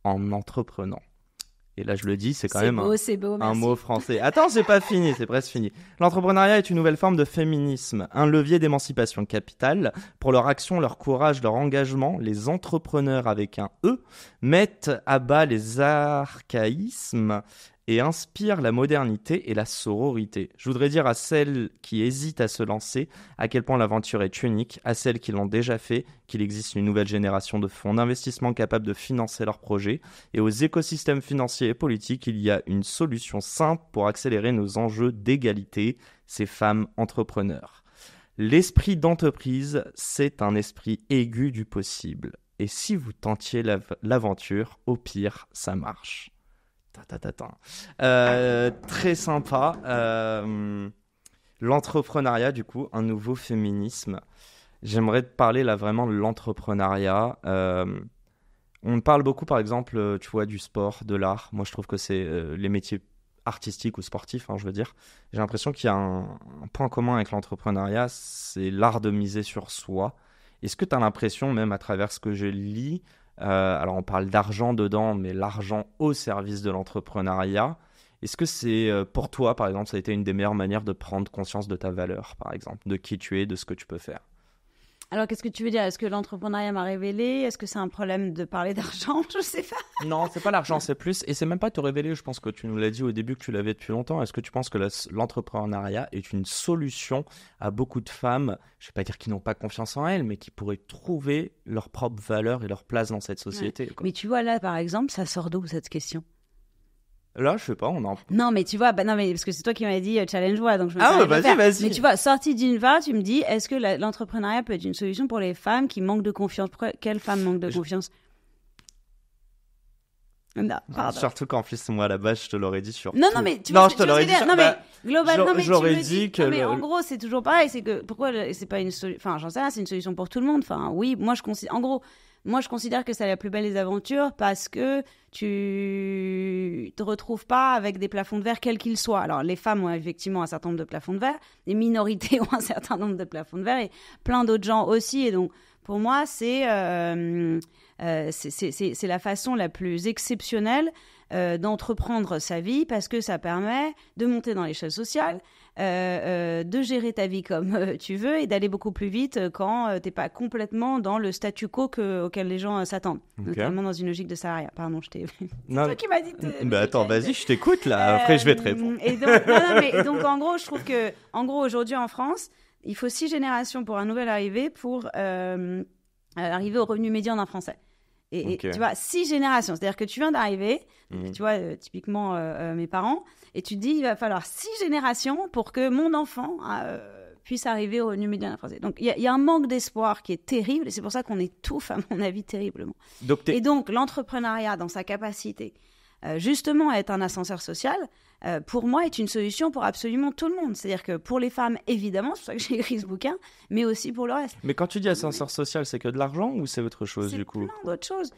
En entreprenant. Et là, je le dis, c'est quand même un mot français. Attends, c'est pas fini, c'est presque fini. L'entrepreneuriat est une nouvelle forme de féminisme, un levier d'émancipation capitale. Pour leur action, leur courage, leur engagement, les entrepreneurs avec un E mettent à bas les archaïsmes et inspirent la modernité et la sororité. Je voudrais dire à celles qui hésitent à se lancer à quel point l'aventure est unique, à celles qui l'ont déjà fait, qu'il existe une nouvelle génération de fonds d'investissement capables de financer leurs projets, et aux écosystèmes financiers et politiques, il y a une solution simple pour accélérer nos enjeux d'égalité, ces femmes entrepreneurs. L'esprit d'entreprise, c'est un esprit aigu du possible. Et si vous tentiez l'aventure, au pire, ça marche. Très sympa. L'entrepreneuriat, du coup, un nouveau féminisme. J'aimerais te parler là vraiment de l'entrepreneuriat. On parle beaucoup, par exemple, tu vois, du sport, de l'art. Moi, je trouve que c'est les métiers artistiques ou sportifs, je veux dire. J'ai l'impression qu'il y a un point commun avec l'entrepreneuriat, c'est l'art de miser sur soi. Est-ce que tu as l'impression, même à travers ce que je lis, alors on parle d'argent dedans, mais l'argent au service de l'entrepreneuriat, est-ce que c'est pour toi, par exemple, ça a été une des meilleures manières de prendre conscience de ta valeur, par exemple, de qui tu es, de ce que tu peux faire? Alors, qu'est-ce que tu veux dire? Est-ce que l'entrepreneuriat m'a révélé? Est-ce que c'est un problème de parler d'argent? Je sais pas. Non, c'est pas l'argent, c'est plus, et c'est même pas te révéler, je pense que tu nous l'as dit au début que tu l'avais depuis longtemps. Est-ce que tu penses que l'entrepreneuriat est une solution à beaucoup de femmes, je vais pas dire qui n'ont pas confiance en elles, mais qui pourraient trouver leur propre valeur et leur place dans cette société, quoi. Mais tu vois, là, par exemple, ça sort d'où cette question? Là, je sais pas, on en... Non, mais tu vois, non, mais parce que c'est toi qui m'avais dit challenge-moi, donc je me vas-y. Mais tu vois, sorti d'une va, tu me dis, est-ce que l'entrepreneuriat peut être une solution pour les femmes qui manquent de confiance? Quelle femme manque de confiance? Non, surtout qu'en plus, moi, à la base, je te l'aurais dit sur... Non, mais tu vois, je te l'aurais dit sur... Non, mais globalement, j'aurais dit que... Non, mais en gros, c'est toujours pareil, c'est que, pourquoi c'est pas une solution... Enfin, j'en sais rien, c'est une solution pour tout le monde. Enfin, oui, moi, je considère que c'est la plus belle des aventures parce que tu te retrouves pas avec des plafonds de verre quels qu'ils soient. Alors, les femmes ont effectivement un certain nombre de plafonds de verre, les minorités ont un certain nombre de plafonds de verre et plein d'autres gens aussi. Et donc, pour moi, c'est la façon la plus exceptionnelle d'entreprendre sa vie parce que ça permet de monter dans l'échelle sociale, de gérer ta vie comme tu veux et d'aller beaucoup plus vite quand t'es pas complètement dans le statu quo auquel les gens s'attendent, notamment dans une logique de salariat. Pardon, je t'ai... C'est toi qui m'as dit... attends, vas-y, je t'écoute là, après je vais te répondre. Et donc, en gros, je trouve que aujourd'hui en France, il faut 6 générations pour un nouvel arrivé pour arriver au revenu médian d'un Français. Et tu vois, 6 générations. C'est-à-dire que tu viens d'arriver, tu vois, typiquement mes parents, et tu te dis, il va falloir 6 générations pour que mon enfant puisse arriver au revenu médian d'un Français. Donc, il y a un manque d'espoir qui est terrible, et c'est pour ça qu'on étouffe, à mon avis, terriblement. Et donc, l'entrepreneuriat, dans sa capacité, justement, à être un ascenseur social, pour moi, est une solution pour absolument tout le monde. C'est-à-dire que pour les femmes, évidemment, c'est pour ça que j'ai écrit ce bouquin, mais aussi pour le reste. Mais quand tu dis ascenseur social, c'est que de l'argent ou c'est autre chose, du coup? C'est plein d'autres choses.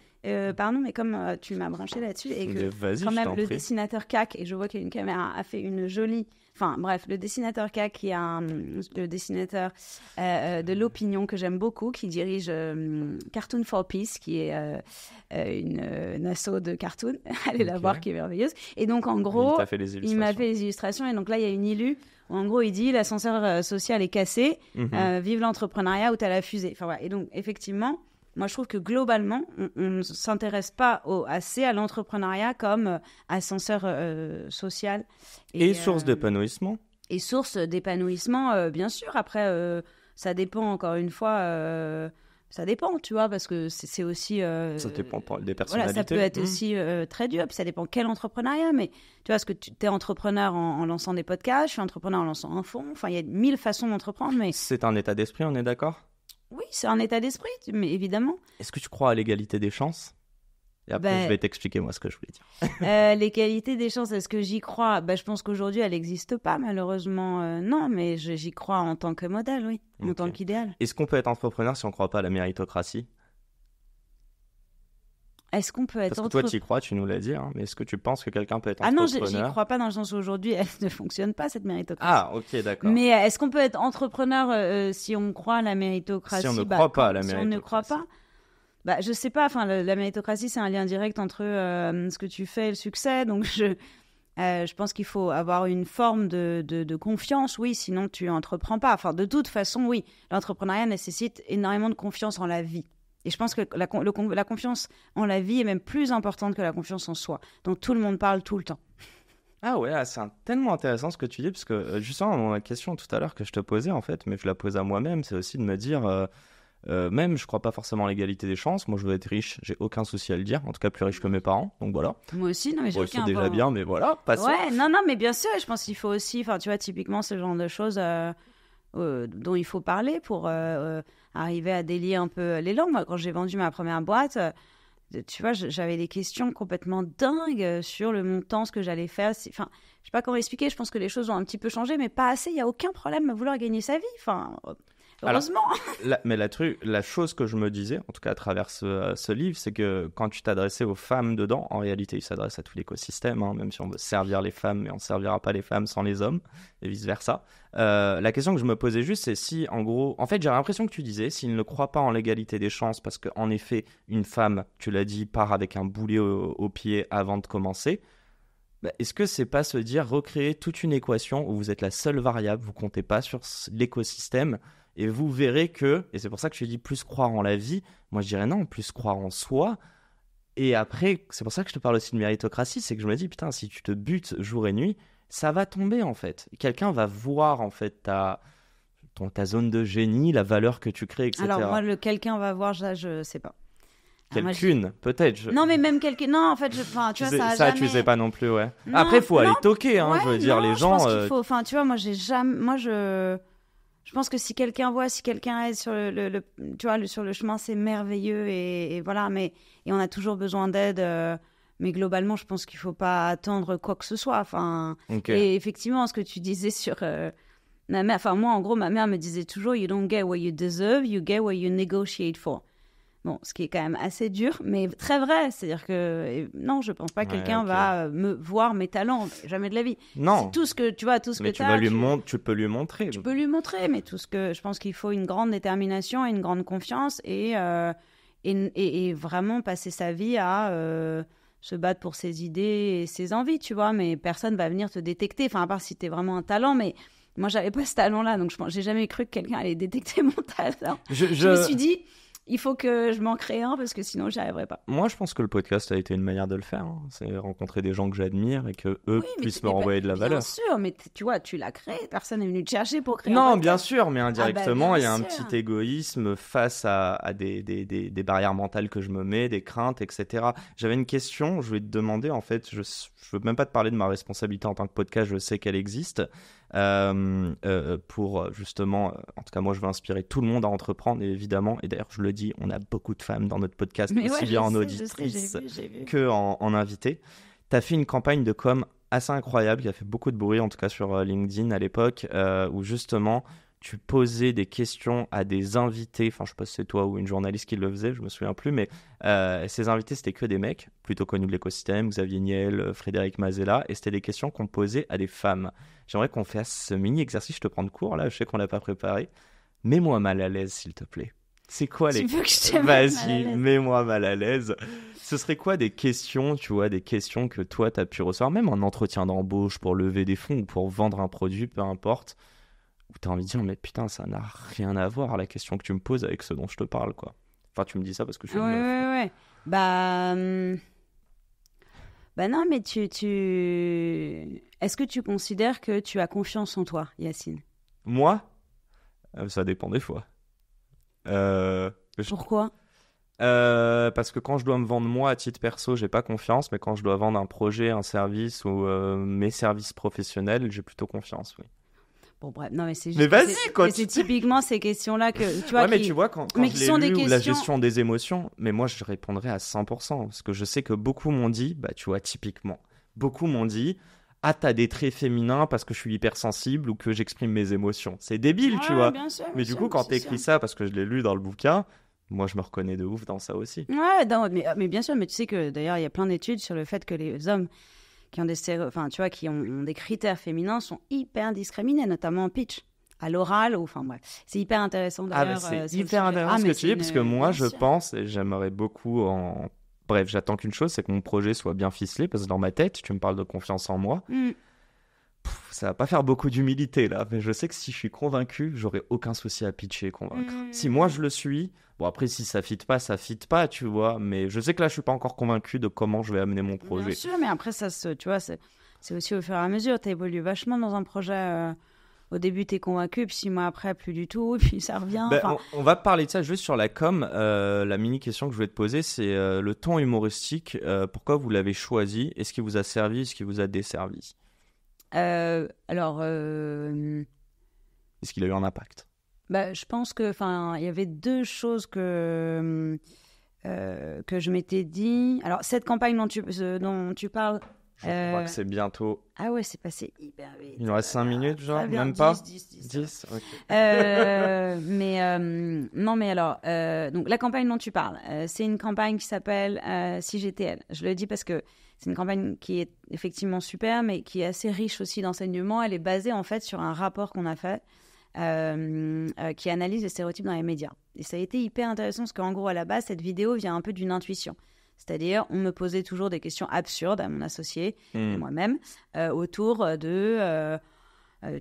Pardon, mais comme tu m'as branché là-dessus, et que vas-y, quand même le dessinateur CAC, et je vois qu'il y a une caméra, a fait une jolie... Enfin, bref, le dessinateur CAC, qui est le dessinateur de l'opinion que j'aime beaucoup, qui dirige Cartoon for Peace, qui est une asso de cartoon. Allez la voir, qui est merveilleuse. Et donc, en gros, il m'a fait les illustrations. Et donc là, il y a une illu où, en gros, il dit l'ascenseur social est cassé, vive l'entrepreneuriat ou t'as la fusée. Enfin, voilà. Et donc, effectivement, moi, je trouve que globalement, on ne s'intéresse pas assez à l'entrepreneuriat comme ascenseur social. Et source d'épanouissement. Et source d'épanouissement, bien sûr. Après, ça dépend, encore une fois, ça dépend, tu vois, parce que c'est aussi... ça dépend des personnalités. Voilà, ça peut être aussi très dur, puis ça dépend quel entrepreneuriat, mais tu vois, est-ce que tu es entrepreneur en lançant des podcasts, je suis entrepreneur en lançant un fonds, enfin, il y a 1000 façons d'entreprendre, mais... C'est un état d'esprit, on est d'accord ? Oui, c'est un état d'esprit, mais évidemment. Est-ce que tu crois à l'égalité des chances ? Et après, je vais t'expliquer, moi, ce que je voulais dire. L'égalité des chances, est-ce que j'y crois ? Je pense qu'aujourd'hui, elle n'existe pas, malheureusement. Non, mais j'y crois en tant que modèle, oui, en tant qu'idéal. Est-ce qu'on peut être entrepreneur si on ne croit pas à la méritocratie ? Est-ce qu'on peut être Parce que toi, tu y crois, tu nous l'as dit, hein, mais est-ce que tu penses que quelqu'un peut être entrepreneur ? Ah non, j'y crois pas dans le sens où aujourd'hui, elle ne fonctionne pas, cette méritocratie. Ah, ok, d'accord. Mais est-ce qu'on peut être entrepreneur si on croit à la méritocratie ? Si on ne croit pas à la méritocratie. Si on ne croit pas, je sais pas, enfin, la méritocratie, c'est un lien direct entre ce que tu fais et le succès, donc je pense qu'il faut avoir une forme de confiance, oui, sinon tu n'entreprends pas. Enfin, de toute façon, oui, l'entrepreneuriat nécessite énormément de confiance en la vie. Et je pense que la confiance en la vie est même plus importante que la confiance en soi, dont tout le monde parle tout le temps. Ah ouais, c'est tellement intéressant ce que tu dis, parce que justement, la question tout à l'heure que je te posais, en fait, mais je la pose à moi-même, c'est aussi de me dire... même je crois pas forcément à l'égalité des chances. Moi je veux être riche, j'ai aucun souci à le dire, en tout cas plus riche que mes parents, donc voilà. Moi aussi, non mais j'ai aucun c'est déjà bien, mais voilà, passons. Ouais, non mais bien sûr, je pense qu'il faut aussi, enfin tu vois, typiquement ce genre de choses dont il faut parler pour arriver à délier un peu les langues. Moi quand j'ai vendu ma première boîte, tu vois, j'avais des questions complètement dingues sur le montant, ce que j'allais faire. Enfin, je sais pas comment expliquer, je pense que les choses ont un petit peu changé, mais pas assez, il y a aucun problème à vouloir gagner sa vie, enfin... Heureusement. Alors, la chose que je me disais, en tout cas à travers ce livre, c'est que quand tu t'adressais aux femmes dedans, en réalité, il s'adresse à tout l'écosystème, hein, même si on veut servir les femmes, mais on ne servira pas les femmes sans les hommes, et vice-versa. La question que je me posais juste, c'est si, en gros, en fait, j'ai l'impression que tu disais, s'ils ne croient pas en l'égalité des chances, parce qu'en effet, une femme, tu l'as dit, part avec un boulet au pied avant de commencer, est-ce que c'est pas se dire, recréer toute une équation où vous êtes la seule variable, vous comptez pas sur l'écosystème, et vous verrez que, et c'est pour ça que je dis plus croire en la vie, moi je dirais non, plus croire en soi. Et après, c'est pour ça que je te parle aussi de méritocratie, c'est que je me dis, putain, si tu te butes jour et nuit, ça va tomber en fait. Quelqu'un va voir en fait ta zone de génie, la valeur que tu crées, etc. Alors moi, quelqu'un va voir, je sais pas. Quelqu'une, peut-être. Non, mais même quelqu'un. Non, en fait, tu vois, ça a ça jamais... tu sais pas non plus, ouais. Non, après, il faut aller toquer, hein, ouais, je veux dire, les gens... Je pense qu'il faut... Enfin, tu vois, moi, j'ai jamais... Moi, je pense que si quelqu'un voit, si quelqu'un est sur tu vois, sur le chemin, c'est merveilleux et voilà. Et on a toujours besoin d'aide. Mais globalement, je pense qu'il faut pas attendre quoi que ce soit. Enfin, et effectivement, ce que tu disais sur ma mère. Enfin, moi, en gros, ma mère me disait toujours, "You don't get what you deserve, you get what you negotiate for." Bon, ce qui est quand même assez dur, mais très vrai. C'est-à-dire que non, je pense pas que quelqu'un va me voir mes talents, jamais de la vie. Non. C'est tout ce que tu vois, tout ce mais que tu as. Tu peux lui montrer. Tu peux lui montrer, mais tout ce que je pense qu'il faut une grande détermination, une grande confiance et vraiment passer sa vie à se battre pour ses idées et ses envies, tu vois. Mais personne va venir te détecter. Enfin, à part si t'es vraiment un talent, mais moi, j'avais pas ce talent-là, donc j'ai jamais cru que quelqu'un allait détecter mon talent. Je me suis dit. il faut que je m'en crée un parce que sinon, j'y arriverai pas. Moi, je pense que le podcast a été une manière de le faire. Hein. C'est rencontrer des gens que j'admire et que eux puissent me renvoyer de la valeur. Bien sûr, mais tu vois, tu l'as créé. Personne n'est venu te chercher pour créer un Non, podcast. bien sûr, mais indirectement, il y a un sûr. petit égoïsme face à des barrières mentales que je me mets, des craintes, etc. J'avais une question, je voulais te demander, en fait, je veux même pas te parler de ma responsabilité en tant que podcast, je sais qu'elle existe. Pour justement, en tout cas moi je veux inspirer tout le monde à entreprendre, évidemment, et d'ailleurs je le dis, on a beaucoup de femmes dans notre podcast, Mais aussi ouais, bien en j'ai auditrice vu. que en invité. Tu as fait une campagne de com assez incroyable qui a fait beaucoup de bruit, en tout cas sur LinkedIn à l'époque, où justement tu posais des questions à des invités, enfin je sais pas si c'est toi ou une journaliste qui le faisait, je me souviens plus, mais ces invités c'était que des mecs plutôt connus de l'écosystème, Xavier Niel, Frédéric Mazella, et c'était des questions qu'on posait à des femmes. J'aimerais qu'on fasse ce mini exercice, je te prends de court là, je sais qu'on l'a pas préparé. Mets-moi mal à l'aise s'il te plaît. C'est quoi Tu les... veux que je te mette Vas-y, mal à l'aise? mets-moi mal à l'aise. Ce serait quoi des questions, tu vois, des questions que toi t'as pu recevoir, même en entretien d'embauche pour lever des fonds ou pour vendre un produit, peu importe, où t'as envie de dire, mais putain, ça n'a rien à voir la question que tu me poses avec ce dont je te parle, quoi. Enfin, tu me dis ça parce que je suis une meuf. Ouais. Bah non, mais est-ce que tu considères que tu as confiance en toi, Yacine? Moi, ça dépend des fois. Pourquoi? Parce que quand je dois me vendre moi à titre perso, j'ai pas confiance, mais quand je dois vendre un projet, un service ou mes services professionnels, j'ai plutôt confiance, oui. Bon, bref, non, mais c'est juste. Mais vas-y, quoi. Mais c'est typiquement ces questions-là que tu vois. Ouais, mais tu vois, quand mais je qui l'ai sont lu, des ou la questions- gestion des émotions, mais moi, je répondrais à 100%. Parce que je sais que beaucoup m'ont dit, bah, tu vois, typiquement, beaucoup m'ont dit, ah, t'as des traits féminins parce que je suis hypersensible ou que j'exprime mes émotions. C'est débile, tu Ouais, vois. bien sûr, Mais du coup, quand t'écris ça, parce que je l'ai lu dans le bouquin, moi, je me reconnais de ouf dans ça aussi. Ouais, non, mais bien sûr, mais tu sais que d'ailleurs, il y a plein d'études sur le fait que les hommes qui ont qui ont des critères féminins sont hyper discriminés, notamment en pitch, à l'oral, ou enfin bref. C'est hyper intéressant Ah, d'ailleurs. bah, c'est sur le hyper sujet. intéressant ce mais que tu dis, parce que moi, bien je sûr. pense, et j'aimerais beaucoup en... Bref, j'attends qu'une chose, c'est que mon projet soit bien ficelé, parce que dans ma tête, tu me parles de confiance en moi. Ça va pas faire beaucoup d'humilité là, mais je sais que si je suis convaincu, j'aurai aucun souci à pitcher et convaincre. Si moi je le suis, bon après si ça fit pas, tu vois, mais je sais que là je suis pas encore convaincu de comment je vais amener mon projet. Bien sûr, mais après, tu vois, c'est aussi au fur et à mesure. Tu évolues vachement dans un projet. Au début, tu es convaincu, puis 6 mois après, plus du tout, et puis ça revient. Ben, enfin, on va parler de ça juste sur la com. La mini question que je voulais te poser, c'est le ton humoristique. Pourquoi vous l'avez choisi? Est-ce qu'il vous a servi? Est-ce qu'il vous a desservi? alors, Est-ce qu'il a eu un impact? je pense que, il y avait 2 choses que je m'étais dit. Alors, cette campagne dont tu parles. Je crois que c'est bientôt. Ah ouais, c'est passé hyper vite. Il nous reste 5 minutes, genre, Très bien, même pas 10. 10, ok. Non, mais alors, donc la campagne dont tu parles, c'est une campagne qui s'appelle Si j'étais elle. Je le dis parce que c'est une campagne qui est effectivement super, mais qui est assez riche aussi d'enseignements. Elle est basée en fait sur un rapport qu'on a fait qui analyse les stéréotypes dans les médias. Et ça a été hyper intéressant parce qu'en gros, à la base, cette vidéo vient un peu d'une intuition. C'est-à-dire, on me posait toujours des questions absurdes à mon associé et moi-même autour de,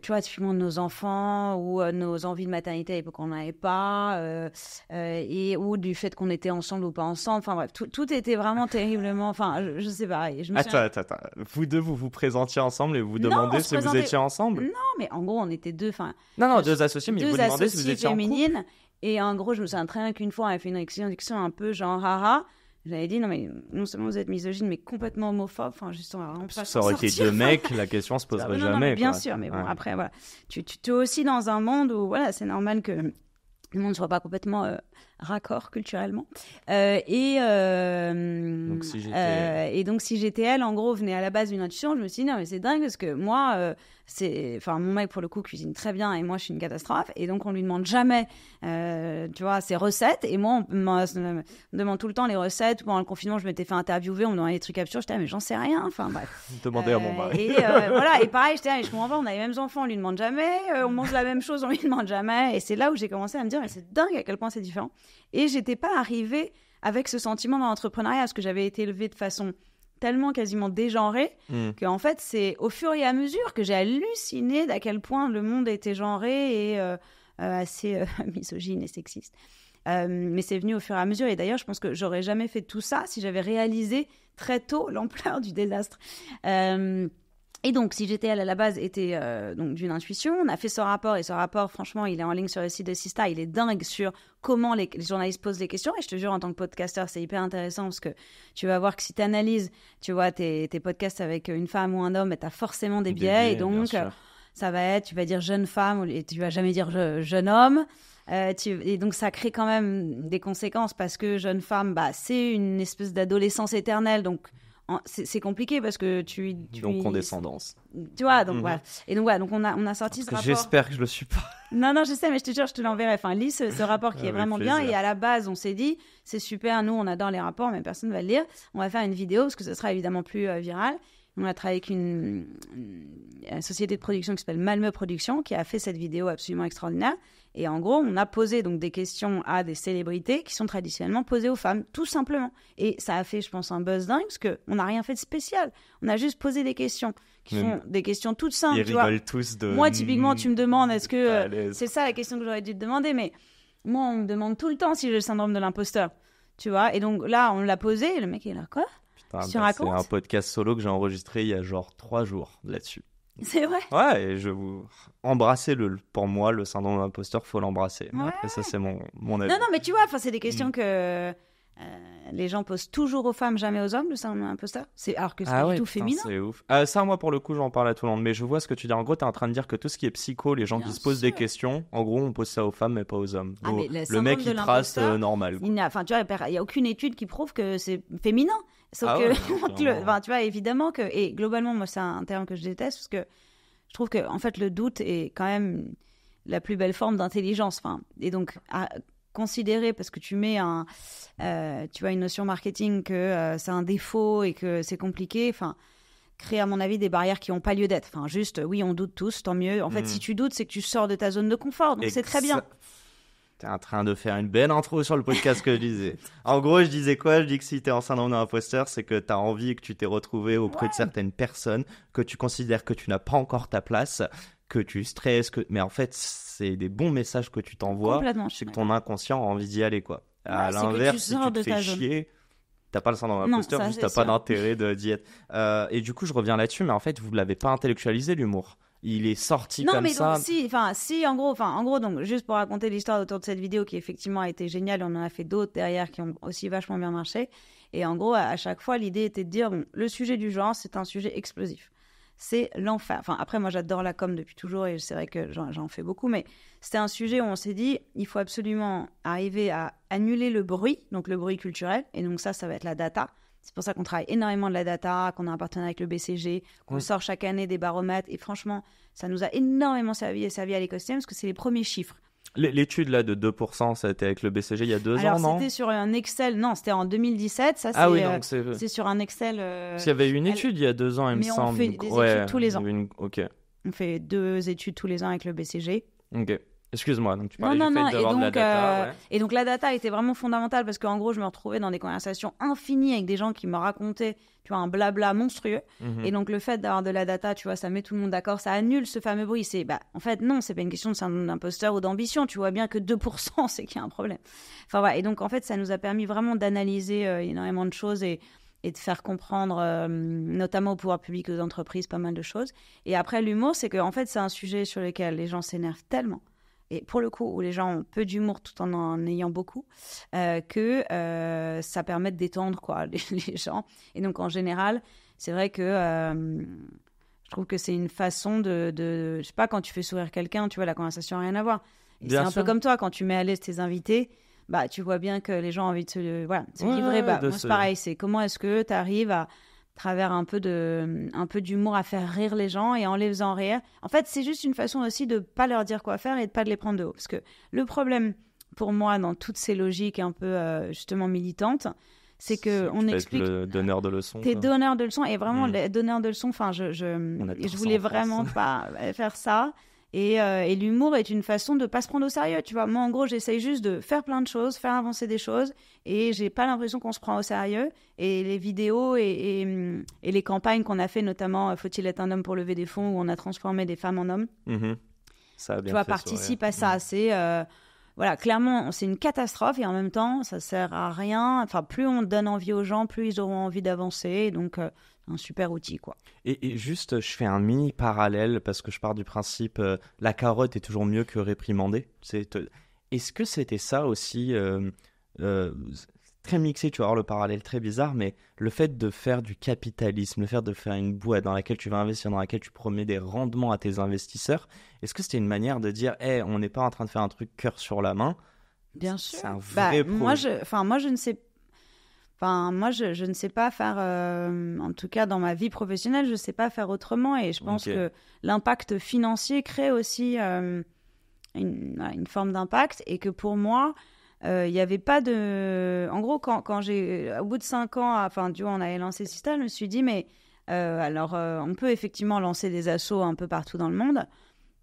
tu vois, typiquement de nos enfants ou nos envies de maternité à l'époque qu'on n'avait pas, ou du fait qu'on était ensemble ou pas ensemble. Enfin bref, tout était vraiment terriblement... Enfin, je sais pas. Et je me souviens... Attends. Vous deux, vous vous présentiez ensemble et vous vous demandez si vous étiez ensemble? Non, mais en gros, on était deux... Non, deux associés, mais vous demandez si vous étiez en couple? Féminines. Et en gros, je me souviens très bien qu'une fois, on avait fait une discussion un peu genre haha. J'avais dit, non, mais non seulement vous êtes misogyne, mais complètement homophobe. Enfin, juste, on va vraiment pas ça aurait été 2 mecs, la question se poserait jamais. Non, bien quoi. sûr, mais bon, après, voilà. Tu es aussi dans un monde où, voilà, c'est normal que le monde ne soit pas complètement raccord culturellement. Donc, si j'étais elle, en gros, venait à la base d'une intuition, je me suis dit, non, mais c'est dingue parce que moi, mon mec, pour le coup, cuisine très bien et moi, je suis une catastrophe. Et donc, on lui demande jamais, tu vois, ses recettes. Et moi, on me demande tout le temps les recettes. Pendant le confinement, je m'étais fait interviewer, on me demandait des trucs absurdes. J'étais, mais j'en sais rien. Enfin, bref. Demandez à mon mari. Et voilà, et pareil, j'étais, je comprends pas, on a les mêmes enfants, on lui demande jamais. On mange la même chose, on lui demande jamais. Et c'est là où j'ai commencé à me dire, mais c'est dingue à quel point c'est différent. Et j'étais pas arrivée avec ce sentiment dans l'entrepreneuriat parce que j'avais été élevée de façon tellement quasiment dégenrée qu'en fait, c'est au fur et à mesure que j'ai halluciné d'à quel point le monde était genré et assez misogyne et sexiste. Mais c'est venu au fur et à mesure. Et d'ailleurs, je pense que j'aurais jamais fait tout ça si j'avais réalisé très tôt l'ampleur du désastre. Et donc, si GTL à la base était donc d'une intuition, on a fait ce rapport, et ce rapport, franchement, il est en ligne sur le site de Sista, il est dingue sur comment les journalistes posent les questions, et je te jure, en tant que podcasteur, c'est hyper intéressant, parce que tu vas voir que si tu analyses, tu vois, tes podcasts avec une femme ou un homme, tu as forcément des biais, et donc, ça va être, tu vas dire jeune femme, et tu vas jamais dire jeune homme, et donc ça crée quand même des conséquences, parce que jeune femme, bah, c'est une espèce d'adolescence éternelle, donc... C'est compliqué parce que donc condescendance. Tu vois, donc voilà. Et donc voilà, donc on a sorti ce rapport. J'espère que je le suis pas. Non, je sais, mais je te jure, je te l'enverrai. Enfin, lis ce rapport qui est vraiment bien. Et à la base, on s'est dit, c'est super, nous, on adore les rapports, mais personne ne va le lire. On va faire une vidéo parce que ce sera évidemment plus viral. On a travaillé avec une société de production qui s'appelle Malmö Productions, qui a fait cette vidéo absolument extraordinaire. Et en gros, on a posé donc des questions à des célébrités qui sont traditionnellement posées aux femmes, tout simplement. Et ça a fait, je pense, un buzz dingue, parce qu'on n'a rien fait de spécial. On a juste posé des questions, qui sont des questions toutes simples. Ils rigolent tous de... Moi, typiquement, tu me demandes, est-ce que... c'est ça la question que j'aurais dû te demander, mais moi, on me demande tout le temps si j'ai le syndrome de l'imposteur. Tu vois, et donc là, on l'a posé, et le mec est là, quoi ? C'est un podcast solo que j'ai enregistré il y a genre 3 jours là-dessus. C'est vrai. Ouais, et je vous embrasser pour moi le syndrome de l'imposteur, faut l'embrasser. Ouais. Après ça c'est mon avis. Non, mais tu vois, c'est des questions que les gens posent toujours aux femmes, jamais aux hommes, le syndrome de l'imposteur. Alors que c'est pas du tout féminin. C'est ouf. Ça, moi pour le coup, j'en parle à tout le monde, mais je vois ce que tu dis. En gros, t'es en train de dire que tout ce qui est psycho, les gens qui se posent des questions, en gros, on pose ça aux femmes mais pas aux hommes. Le mec il trace normal. Enfin, tu vois, il y a aucune étude qui prouve que c'est féminin. Sauf que, tu vois, évidemment que, et globalement, moi, c'est un terme que je déteste parce que je trouve que, en fait, le doute est quand même la plus belle forme d'intelligence. Enfin, et donc, à considérer, parce que tu mets tu vois, une notion marketing que c'est un défaut et que c'est compliqué, enfin, créer, à mon avis, des barrières qui n'ont pas lieu d'être. Enfin, juste, oui, on doute tous, tant mieux. En fait, si tu doutes, c'est que tu sors de ta zone de confort, donc c'est très bien. T'es en train de faire une belle intro sur le podcast que je disais. En gros, je disais quoi ? Je dis que si t'es en syndrome d'imposteur, c'est que t'as envie, que tu t'es retrouvé auprès de certaines personnes, que tu considères que tu n'as pas encore ta place, que tu stresses, mais en fait, c'est des bons messages que tu t'envoies. C'est que ton inconscient a envie d'y aller, quoi. À l'inverse, si tu te fais chier, t'as pas le syndrome d'imposteur, juste t'as pas d'intérêt d'y être. Et du coup, je reviens là-dessus, mais en fait, vous l'avez pas intellectualisé, l'humour. Il est sorti comme ça. Non, mais si, en gros, donc, juste pour raconter l'histoire autour de cette vidéo qui effectivement a été géniale, on en a fait d'autres derrière qui ont aussi vachement bien marché. Et en gros, à chaque fois, l'idée était de dire, bon, le sujet du genre, c'est un sujet explosif. C'est l'enfer. Enfin, après, moi, j'adore la com depuis toujours et c'est vrai que j'en fais beaucoup, mais c'était un sujet où on s'est dit, il faut absolument arriver à annuler le bruit, donc le bruit culturel. Et donc ça va être la data. C'est pour ça qu'on travaille énormément de la data, qu'on a un partenariat avec le BCG, qu'on sort chaque année des baromètres. Et franchement, ça nous a énormément servi à l'écosystème parce que c'est les premiers chiffres. L'étude là de 2%, ça a été avec le BCG il y a 2 ans, non ? Alors c'était sur un Excel, non, c'était en 2017. Ça, c'est sur un Excel. Il y avait une étude il y a 2 ans, il me semble. Mais on fait des études tous les ans. Ok. On fait 2 études tous les ans avec le BCG. Ok. Excuse-moi, donc tu parlais du fait d'avoir de la data. Et donc la data était vraiment fondamentale parce qu'en gros, je me retrouvais dans des conversations infinies avec des gens qui me racontaient, tu vois, un blabla monstrueux. Et donc le fait d'avoir de la data, tu vois, ça met tout le monde d'accord, ça annule ce fameux bruit. En fait, non, c'est pas une question de syndrome d'imposteur ou d'ambition. Tu vois bien que 2%, c'est qu'il y a un problème. Enfin voilà. Et donc en fait, ça nous a permis vraiment d'analyser énormément de choses et de faire comprendre, notamment au pouvoir public, aux entreprises, pas mal de choses. Et après, l'humour, c'est qu'en fait, c'est un sujet sur lequel les gens s'énervent tellement. Et pour le coup, où les gens ont peu d'humour tout en ayant beaucoup, que ça permet de détendre quoi, les gens. Et donc, en général, c'est vrai que je trouve que c'est une façon de... Je sais pas, quand tu fais sourire quelqu'un, tu vois, la conversation n'a rien à voir. Et c'est un peu comme toi, quand tu mets à l'aise tes invités, bah, tu vois bien que les gens ont envie de se livrer. Moi, c'est pareil. C'est comment est-ce que tu arrives à travers un peu d'humour à faire rire les gens et en les faisant rire. En fait, c'est juste une façon aussi de pas leur dire quoi faire et de pas les prendre de haut. Parce que le problème pour moi dans toutes ces logiques un peu justement militantes, c'est que on explique. Le donneur de leçons. T'es donneur de leçons et vraiment les donneurs de leçons. Enfin, je voulais vraiment pas faire ça. Et l'humour est une façon de pas se prendre au sérieux, tu vois. Moi, en gros, j'essaye juste de faire plein de choses, faire avancer des choses, et j'ai pas l'impression qu'on se prend au sérieux. Et les vidéos et les campagnes qu'on a fait, notamment Faut-il être un homme pour lever des fonds, où on a transformé des femmes en hommes, Ça a bien tu vois, participent à ça. C'est voilà, clairement, c'est une catastrophe et en même temps, ça sert à rien. Enfin, plus on donne envie aux gens, plus ils auront envie d'avancer. Donc, c'est un super outil, quoi. Et juste, je fais un mini parallèle parce que je pars du principe la carotte est toujours mieux que réprimander. Est-ce que c'était ça aussi très mixé, tu vas voir le parallèle très bizarre, mais le fait de faire du capitalisme, le fait de faire une boîte dans laquelle tu vas investir, dans laquelle tu promets des rendements à tes investisseurs, est-ce que c'était une manière de dire, hey, on n'est pas en train de faire un truc cœur sur la main? Bien sûr. C'est un vrai projet. Moi, je ne sais. Enfin, moi, je ne sais pas faire. En tout cas, dans ma vie professionnelle, je ne sais pas faire autrement. Et je pense que l'impact financier crée aussi une forme d'impact. Et que pour moi, il n'y avait pas de. En gros, quand j'ai. Au bout de 5 ans, enfin, du coup, on avait lancé Sista, je me suis dit, mais. On peut effectivement lancer des assos un peu partout dans le monde.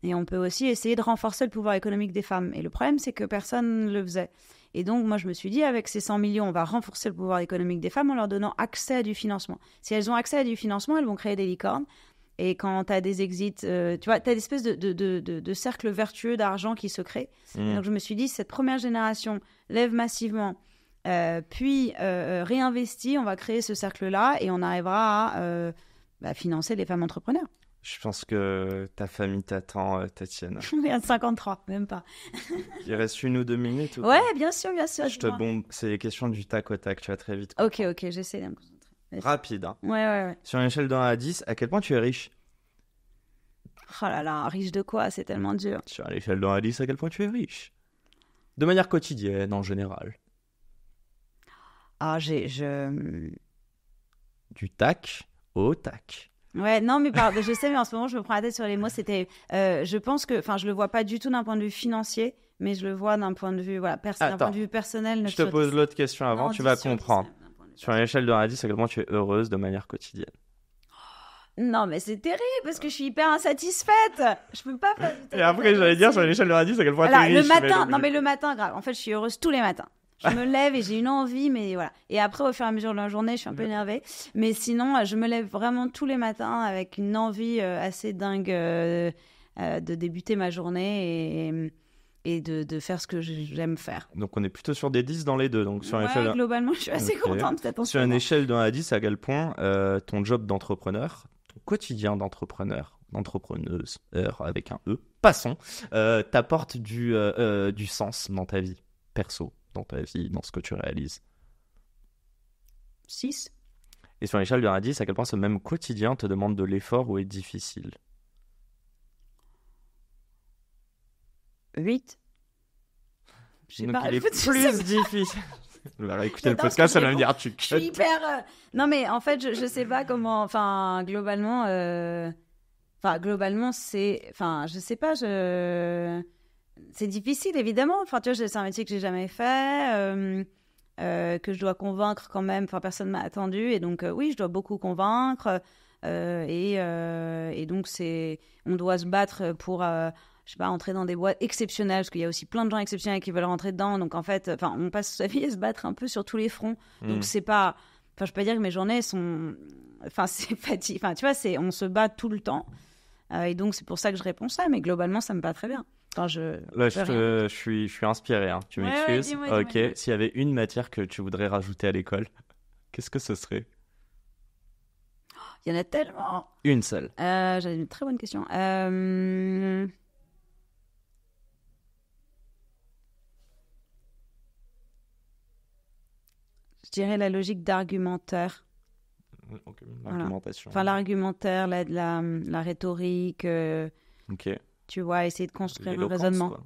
Et on peut aussi essayer de renforcer le pouvoir économique des femmes. Et le problème, c'est que personne ne le faisait. Et donc, moi, je me suis dit, avec ces 100 millions, on va renforcer le pouvoir économique des femmes en leur donnant accès à du financement. Si elles ont accès à du financement, elles vont créer des licornes. Et quand tu as des exits, tu vois, tu as des espèces de cercle vertueux d'argent qui se crée. Donc, je me suis dit, cette première génération lève massivement, puis réinvestit, on va créer ce cercle-là et on arrivera à financer les femmes entrepreneurs. Je pense que ta famille t'attend, Tatiana. Il y a 53, même pas. Il reste 1 ou 2 minutes. Ouais, bien sûr. Je te bombe. C'est les questions du tac au tac. Tu vas très vite. Ok, j'essaie de me concentrer. Rapide. Hein. Ouais. Sur une échelle de 1 à 10, à quel point tu es riche? Oh là là, riche de quoi? C'est tellement dur. Sur l'échelle de 1 à 10, à quel point tu es riche? De manière quotidienne, en général. Ah, Du tac au tac. Ouais, non, mais je sais, mais en ce moment, je me prends la tête sur les mots. Je pense que, enfin, je le vois pas du tout d'un point de vue financier, mais je le vois d'un point de vue, voilà, d'un point de vue personnel. Je te pose l'autre question avant, tu vas comprendre. Sur une échelle de 1 à 10, à quel point tu es heureuse de manière quotidienne? Non, mais c'est terrible parce que je suis hyper insatisfaite. Je peux pas faire. Et après, j'allais dire sur une échelle de 1 à 10, à quel point tu es riche. Le matin, grave. En fait, je suis heureuse tous les matins. Je me lève et j'ai une envie, mais voilà. Et après, au fur et à mesure de la journée, je suis un peu énervée. Mais sinon, je me lève vraiment tous les matins avec une envie assez dingue de débuter ma journée et de faire ce que j'aime faire. Donc, on est plutôt sur des 10 dans les deux. Donc, sur globalement, je suis assez contente. Sur une échelle de 1 à 10, à quel point ton job d'entrepreneur, ton quotidien d'entrepreneuse, avec un E, passons, t'apporte du sens dans ta vie perso, dans ta vie, dans ce que tu réalises? 6. Et sur l'échelle de 1 à 10, à quel point ce même quotidien te demande de l'effort ou est difficile? 8. Donc il est plus difficile. Alors, écoutez le podcast, ça va me dire tu cut. Je suis hyper... Non mais en fait, je sais pas comment... Enfin, globalement... c'est... Enfin, je sais pas, c'est difficile, évidemment. Enfin, tu vois, c'est un métier que j'ai jamais fait, que je dois convaincre quand même. Enfin, personne m'a attendu. Et donc, oui, je dois beaucoup convaincre. Et donc, on doit se battre pour... je sais pas, entrer dans des boîtes exceptionnelles, parce qu'il y a aussi plein de gens exceptionnels qui veulent rentrer dedans. Donc, en fait, on passe sa vie à se battre un peu sur tous les fronts. Donc, c'est pas... Enfin, je peux pas dire que mes journées sont... Enfin, c'est fatigant. Enfin, tu vois, on se bat tout le temps. Et donc, c'est pour ça que je réponds ça. Mais globalement, ça me va très bien. Enfin, je suis inspiré. Hein. Tu m'excuses. Dis-moi. S'il y avait une matière que tu voudrais rajouter à l'école, qu'est-ce que ce serait? Il y en a tellement. Une seule. J'avais une très bonne question. Je dirais la logique d'argumentaire. Okay, l'argumentation. Voilà. Enfin, l'argumentaire, la rhétorique. Tu vois, essayer de construire un raisonnement.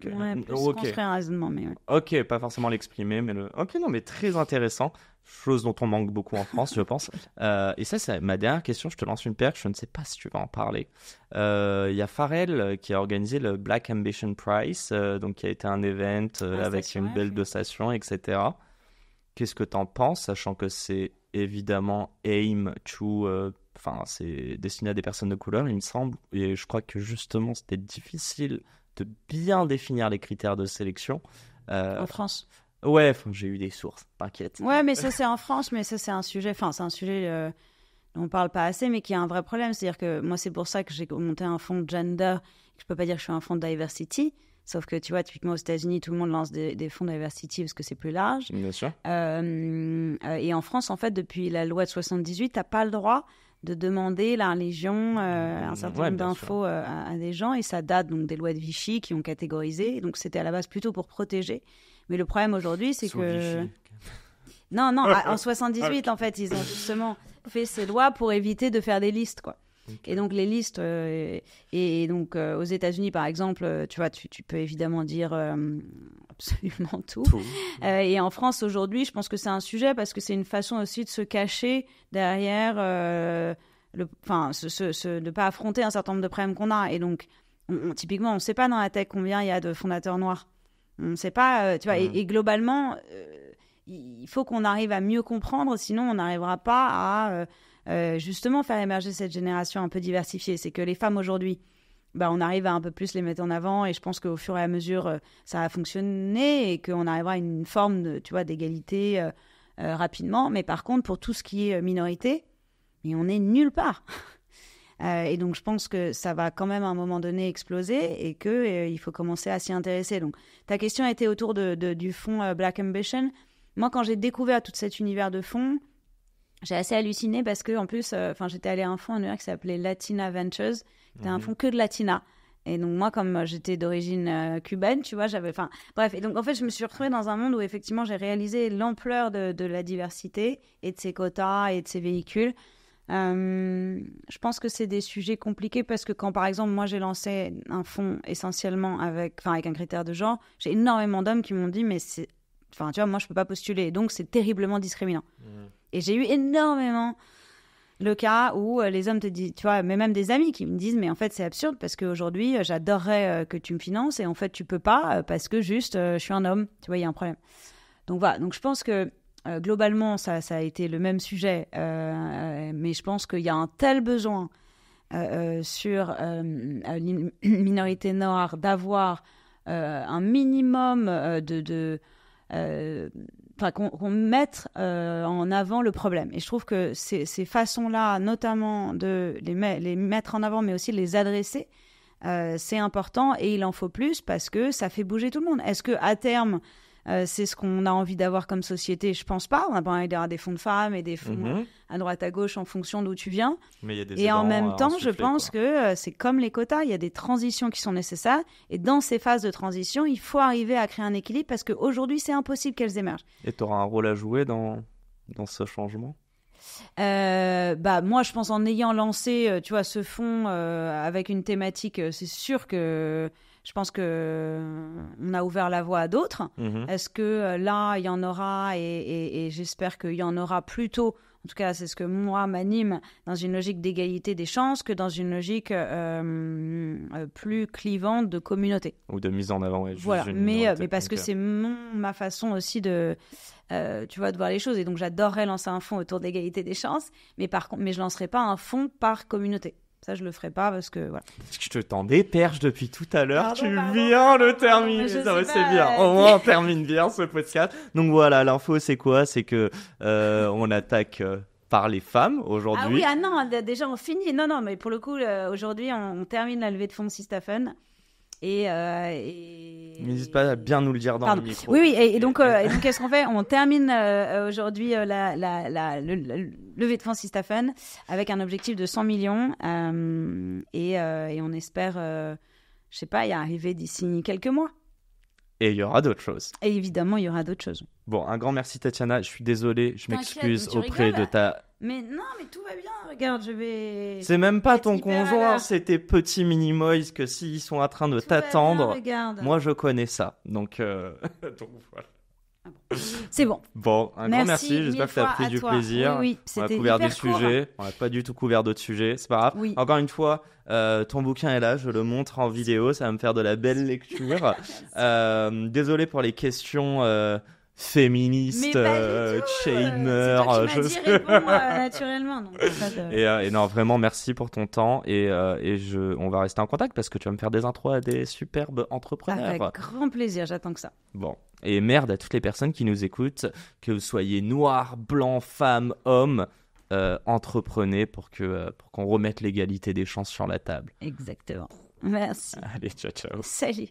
Construire un raisonnement, mais ouais. Ok, pas forcément l'exprimer, mais Ok, non, mais très intéressant. Chose dont on manque beaucoup en France, je pense. Et ça, c'est ma dernière question. Je te lance une perche. Je ne sais pas si tu vas en parler. Il y a Pharrell qui a organisé le Black Ambition Prize, donc qui a été un event avec une belle dotation, etc. Qu'est-ce que tu en penses, sachant que c'est évidemment aim to... Enfin, c'est destiné à des personnes de couleur, il me semble. Et je crois que justement, c'était difficile de bien définir les critères de sélection. En France. Ouais, j'ai eu des sources, t'inquiète. Ouais, mais ça, c'est en France, mais ça, c'est un sujet... Enfin, c'est un sujet dont on parle pas assez, mais qui a un vrai problème. C'est-à-dire que moi, c'est pour ça que j'ai monté un fonds gender. Je peux pas dire que je suis un fonds diversity. Sauf que, tu vois, typiquement aux États-Unis, tout le monde lance des fonds diversity parce que c'est plus large. Bien sûr. Et en France, en fait, depuis la loi de 78, tu n'as pas le droit de demander la religion, un certain nombre d'infos à des gens. Et ça date donc des lois de Vichy qui ont catégorisé. Donc, c'était à la base plutôt pour protéger. Mais le problème aujourd'hui, c'est que... Vichy. Non, en 78, en fait, ils ont justement fait ces lois pour éviter de faire des listes, quoi. Okay. Et donc, les listes... et donc, aux États-Unis, par exemple, tu vois, tu peux évidemment dire absolument tout. Et en France, aujourd'hui, je pense que c'est un sujet parce que c'est une façon aussi de se cacher derrière... de ne pas affronter un certain nombre de problèmes qu'on a. Et donc, typiquement, on ne sait pas dans la tech combien il y a de fondateurs noirs. On ne sait pas, tu vois. Et globalement... il faut qu'on arrive à mieux comprendre, sinon on n'arrivera pas à justement faire émerger cette génération un peu diversifiée. C'est que les femmes aujourd'hui, on arrive à un peu plus les mettre en avant et je pense qu'au fur et à mesure, ça va fonctionner et qu'on arrivera à une forme d'égalité rapidement. Mais par contre, pour tout ce qui est minorité, on n'est nulle part. Et donc, je pense que ça va quand même à un moment donné exploser et qu'il faut commencer à s'y intéresser. Donc, ta question était autour du fonds Black Ambition. Moi, quand j'ai découvert tout cet univers de fonds, j'ai assez halluciné parce que, en plus, j'étais allée à un fonds en New York qui s'appelait Latina Ventures. C'était un fonds que de Latina. Et donc, moi, comme j'étais d'origine cubaine, tu vois, bref. Et donc, en fait, je me suis retrouvée dans un monde où, effectivement, j'ai réalisé l'ampleur de la diversité et de ses quotas et de ses véhicules. Je pense que c'est des sujets compliqués parce que quand, par exemple, moi, j'ai lancé un fonds essentiellement avec un critère de genre, j'ai énormément d'hommes qui m'ont dit, mais c'est... tu vois, moi, je peux pas postuler. Donc, c'est terriblement discriminant. Et j'ai eu énormément le cas où les hommes te disent, tu vois, mais même des amis qui me disent, mais en fait, c'est absurde parce qu'aujourd'hui, j'adorerais que tu me finances et en fait, tu peux pas parce que juste, je suis un homme. Tu vois, il y a un problème. Donc, voilà. Donc, je pense que globalement, ça a été le même sujet. Mais je pense qu'il y a un tel besoin sur une minorité noire d'avoir un minimum qu'on mette en avant le problème. Et je trouve que ces façons-là, notamment de les mettre en avant, mais aussi de les adresser, c'est important et il en faut plus parce que ça fait bouger tout le monde. Est-ce qu'à terme, c'est ce qu'on a envie d'avoir comme société? Je pense pas. On a pas envie d'avoir des fonds de femmes et des fonds à droite à gauche en fonction d'où tu viens. Mais il y a des et en même temps, je pense que c'est comme les quotas. Il y a des transitions qui sont nécessaires. Et dans ces phases de transition, il faut arriver à créer un équilibre parce qu'aujourd'hui, c'est impossible qu'elles émergent. Et tu auras un rôle à jouer dans ce changement? Moi, je pense en ayant lancé, tu vois, ce fonds avec une thématique, c'est sûr que je pense qu'on a ouvert la voie à d'autres. Est-ce que là, il y en aura et j'espère qu'il y en aura plutôt. En tout cas, c'est ce que moi m'anime dans une logique d'égalité des chances que dans une logique plus clivante de communauté. Ou de mise en avant. Ouais, voilà, mais parce que c'est ma façon aussi de voir les choses. Et donc, j'adorerais lancer un fonds autour d'égalité des chances, mais je ne lancerai pas un fonds par communauté. Ça, je le ferai pas parce que voilà. Je te tends des perches depuis tout à l'heure. Tu viens de terminer. C'est bien. Au moins, on termine bien ce podcast. Donc voilà, l'info, c'est quoi? C'est que on attaque par les femmes aujourd'hui. Ah oui, non, déjà on finit. Non, mais pour le coup, aujourd'hui, on termine la levée de fonds de Systaphen. N'hésite pas à bien nous le dire dans le micro. Oui, et donc qu'est-ce qu'on fait? On termine aujourd'hui la levée de fonds Systaphen avec un objectif de 100 millions et on espère, je sais pas, y arriver d'ici quelques mois. Et il y aura d'autres choses. Et évidemment, il y aura d'autres choses. Bon, un grand merci Tatiana. Je suis désolé, je m'excuse auprès de ta... Mais non, mais tout va bien. Regarde, je vais... C'est même pas ton conjoint, c'est tes petits mini-moys que s'ils sont en train de t'attendre, moi je connais ça. Donc voilà. C'est bon. Bon, un grand merci. J'espère que tu as pris du plaisir. Oui, on a couvert des sujets. On n'a pas du tout couvert d'autres sujets. C'est pas grave. Oui. Encore une fois, ton bouquin est là. Je le montre en vidéo. Ça va me faire de la belle lecture. Désolé pour les questions féministes, chainer. Je sais. Réponds naturellement. Donc, et non, vraiment, merci pour ton temps. On va rester en contact parce que tu vas me faire des intros à des superbes entrepreneurs. Avec grand plaisir. J'attends que ça. Bon. Et merde à toutes les personnes qui nous écoutent, que vous soyez noir, blanc, femme, homme, entreprenez pour qu'on remette l'égalité des chances sur la table. Exactement. Merci. Allez, ciao. Salut.